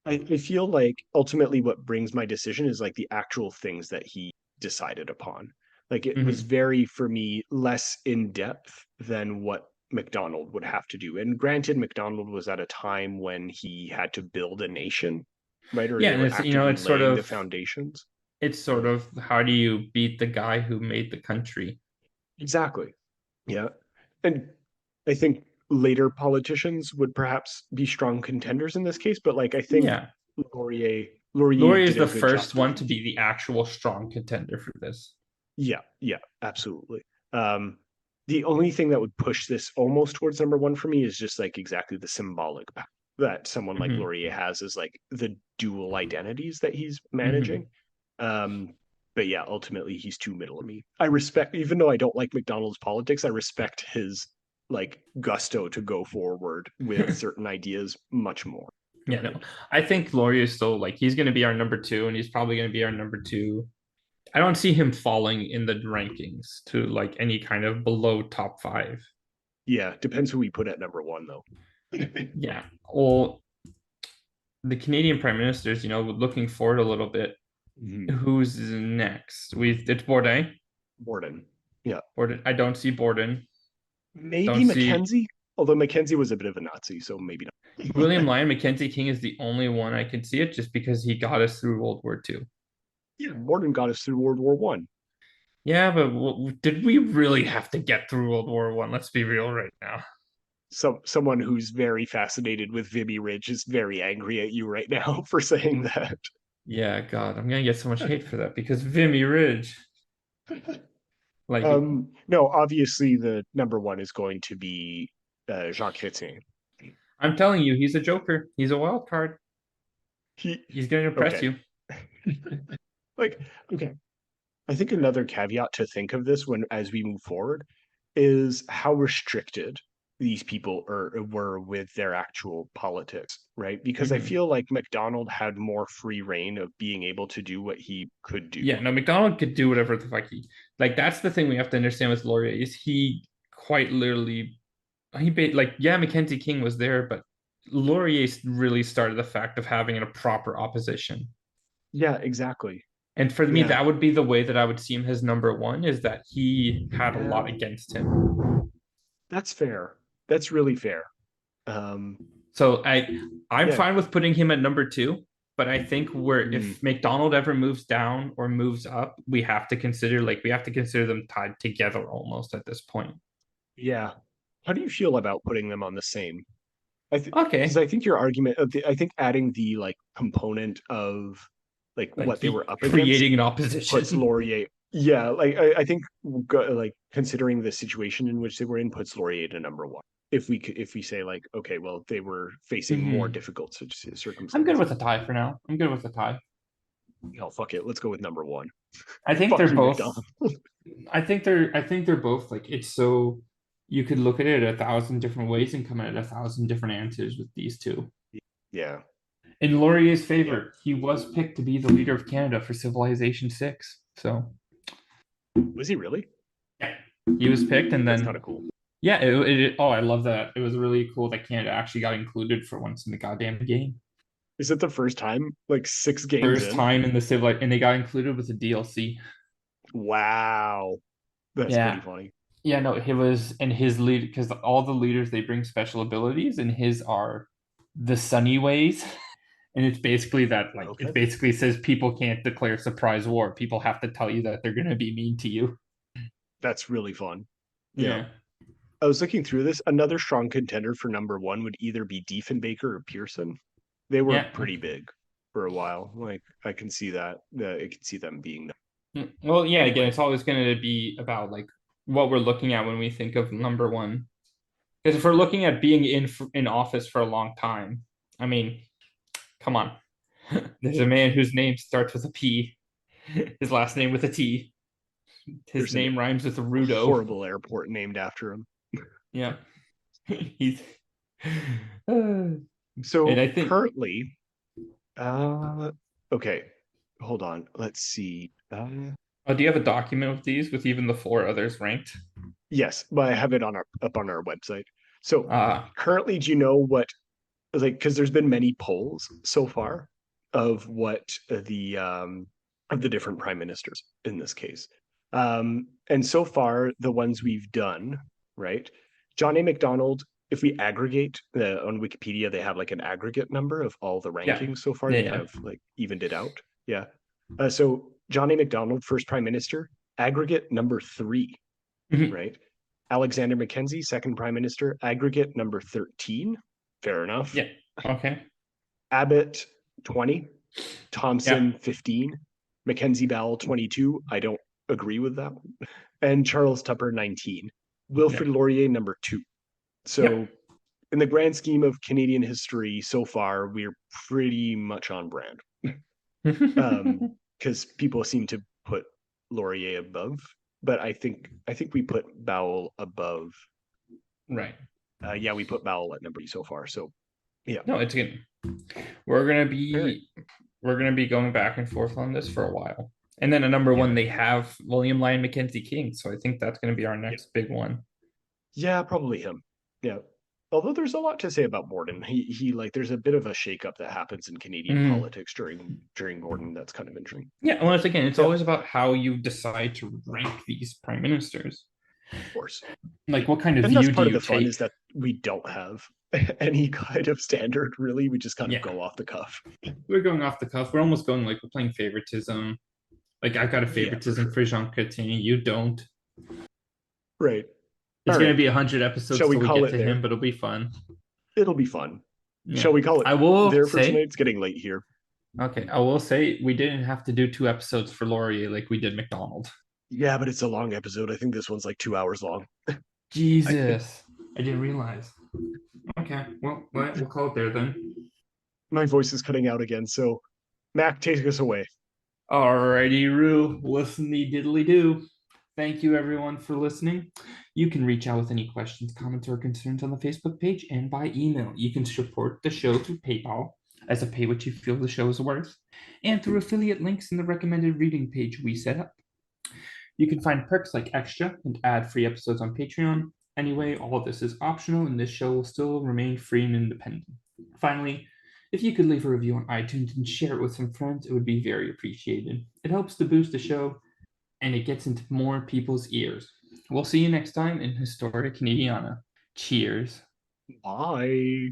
I feel like ultimately what brings my decision is like the actual things that he decided upon. Like it was very, for me, less in depth than what Macdonald would have to do. And granted, Macdonald was at a time when he had to build a nation, right? Or yeah, it's sort of the foundations. It's sort of how do you beat the guy who made the country? Exactly. Yeah. And I think later politicians would perhaps be strong contenders in this case, but like I think Laurier is the first one to be the actual strong contender for this. Yeah, absolutely. The only thing that would push this almost towards number one for me is just like exactly the symbolic power that someone like Laurier has, is like the dual identities that he's managing. But yeah, ultimately he's too middle of me. I respect, even though I don't like Macdonald's politics, I respect his like gusto to go forward with certain ideas much more. Yeah, no, I think Laurier is still like he's going to be our number two, and he's probably going to be our number two. I don't see him falling in the rankings to like any kind of below top five. Yeah, depends who we put at number one though. Yeah, well, the Canadian prime ministers, looking forward a little bit. Who's next? It's Bourdain. Yeah. Borden. I don't see Borden. Maybe Mackenzie, although Mackenzie was a bit of a Nazi, so maybe not. William Lyon Mackenzie King is the only one I can see it, just because he got us through World War II. Yeah, Borden got us through World War One. Yeah, but did we really have to get through World War One? Let's be real right now. someone who's very fascinated with Vimy Ridge is very angry at you right now for saying that. Yeah, God, I'm gonna get so much hate for that because Vimy Ridge. Like, No, obviously the number one is going to be Jacques Chrétien. I'm telling you, he's a joker. He's a wild card. He's gonna impress Okay. you. Like, okay. I think another caveat to think of this as we move forward is how restricted these people were with their actual politics, right? Because I feel like Macdonald had more free reign of being able to do what he could do. Yeah, no, Macdonald could do whatever the fuck he like. That's the thing we have to understand with Laurier is he quite literally yeah, Mackenzie King was there, but Laurier really started the fact of having a proper opposition. Yeah, exactly. And for me, Yeah. that would be the way that I would see him as number one, is that he had a lot against him. That's fair. That's really fair. So I'm fine with putting him at number two, but I think if Macdonald ever moves down or moves up, we have to consider them tied together almost at this point. Yeah. How do you feel about putting them on the same? Okay. Because I think your argument I think adding the like component of like what they were up against, creating an opposition, puts Laurier. Yeah, like I think like considering the situation in which they were in, puts Laurier to number one. If we say like, okay, well, they were facing more difficult circumstances. I'm good with a tie for now. I'm good with a tie. Oh, fuck it, let's go with number one. I think they're both. I think they're both like, it's so you could look at it 1,000 different ways and come at 1,000 different answers with these two. Yeah. In Laurier's favor, he was picked to be the leader of Canada for Civilization 6. So was he really? Yeah, he was picked, and then that's kind of cool. Yeah, I love that. It was really cool that Canada actually got included for once in the goddamn game. Is it the first time? Like 6 games First time in the Civ, and they got included with the DLC. Wow. That's pretty funny. Yeah, no, it was, and his lead, because all the leaders, they bring special abilities, and his are the sunny ways. And it's basically that, like, it basically says people can't declare surprise war. People have to tell you that they're going to be mean to you. That's really fun. Yeah. I was looking through this. Another strong contender for number one would either be Diefenbaker or Pearson. They were pretty big for a while. Like, I can see that. I can see them being. Well, yeah, again, it's always going to be about, like, what we're looking at when we think of number one. Because if we're looking at being in office for a long time, I mean, come on. There's a man whose name starts with a P, his last name with a T. His name rhymes with Rudo. Horrible airport named after him. Yeah. He's so, and I think currently, okay, hold on. Let's see. Do you have a document of these with even the 4 others ranked? Yes, but I have it up on our website. So currently, do you know what, like, because there's been many polls so far of what of the different prime ministers in this case. And so far, the ones we've done, right? John A. Macdonald, if we aggregate on Wikipedia, they have like an aggregate number of all the rankings so far. They kind of like evened it out. Yeah. So John A. Macdonald, first prime minister, aggregate number 3, right? Alexander Mackenzie, second prime minister, aggregate number 13. Fair enough. Yeah. Okay. Abbott, 20. Thompson, 15. Mackenzie Bowell, 22. I don't agree with that one. And Charles Tupper, 19. Wilfrid Laurier, number 2. So in the grand scheme of Canadian history so far, we're pretty much on brand. Because people seem to put Laurier above, but I think we put Bowell above. Right. Yeah, we put Bowell at number 2 so far. So yeah. No, it's good. We're gonna be going back and forth on this for a while. And then at number 1, they have William Lyon Mackenzie King. So I think that's going to be our next big one. Yeah, probably him. Yeah. Although there's a lot to say about Borden. He like, there's a bit of a shakeup that happens in Canadian politics during Borden. That's kind of interesting. Yeah. Well, it's always about how you decide to rank these prime ministers. Of course. Like, what kind of view do you take? Part of the fun is that we don't have any kind of standard, really. We just kind of go off the cuff. We're going off the cuff. We're almost going like we're playing favoritism. Like, I've got a favoritism for Jean Chrétien. You don't. Right. It's All going right. to be 100 episodes Shall we till we call get it to there? him, but it'll be fun. It'll be fun. Yeah. Shall we call it I will there for say, tonight? It's getting late here. okay, I will say we didn't have to do 2 episodes for Laurier like we did Macdonald. Yeah, but it's a long episode. I think this one's like 2 hours long. Jesus. I didn't realize. Okay, well, we'll call it there then. My voice is cutting out again, so Mac, take us away. Alrighty, Roo, listen the diddly do. Thank you everyone for listening. You can reach out with any questions, comments, or concerns on the Facebook page and by email. You can support the show through PayPal as a pay what you feel the show is worth, and through affiliate links in the recommended reading page we set up. You can find perks like extra and ad-free episodes on Patreon. Anyway, all of this is optional and this show will still remain free and independent. Finally, if you could leave a review on iTunes and share it with some friends, it would be very appreciated. It helps to boost the show and it gets into more people's ears. We'll see you next time in Historia Canadiana. Cheers. Bye.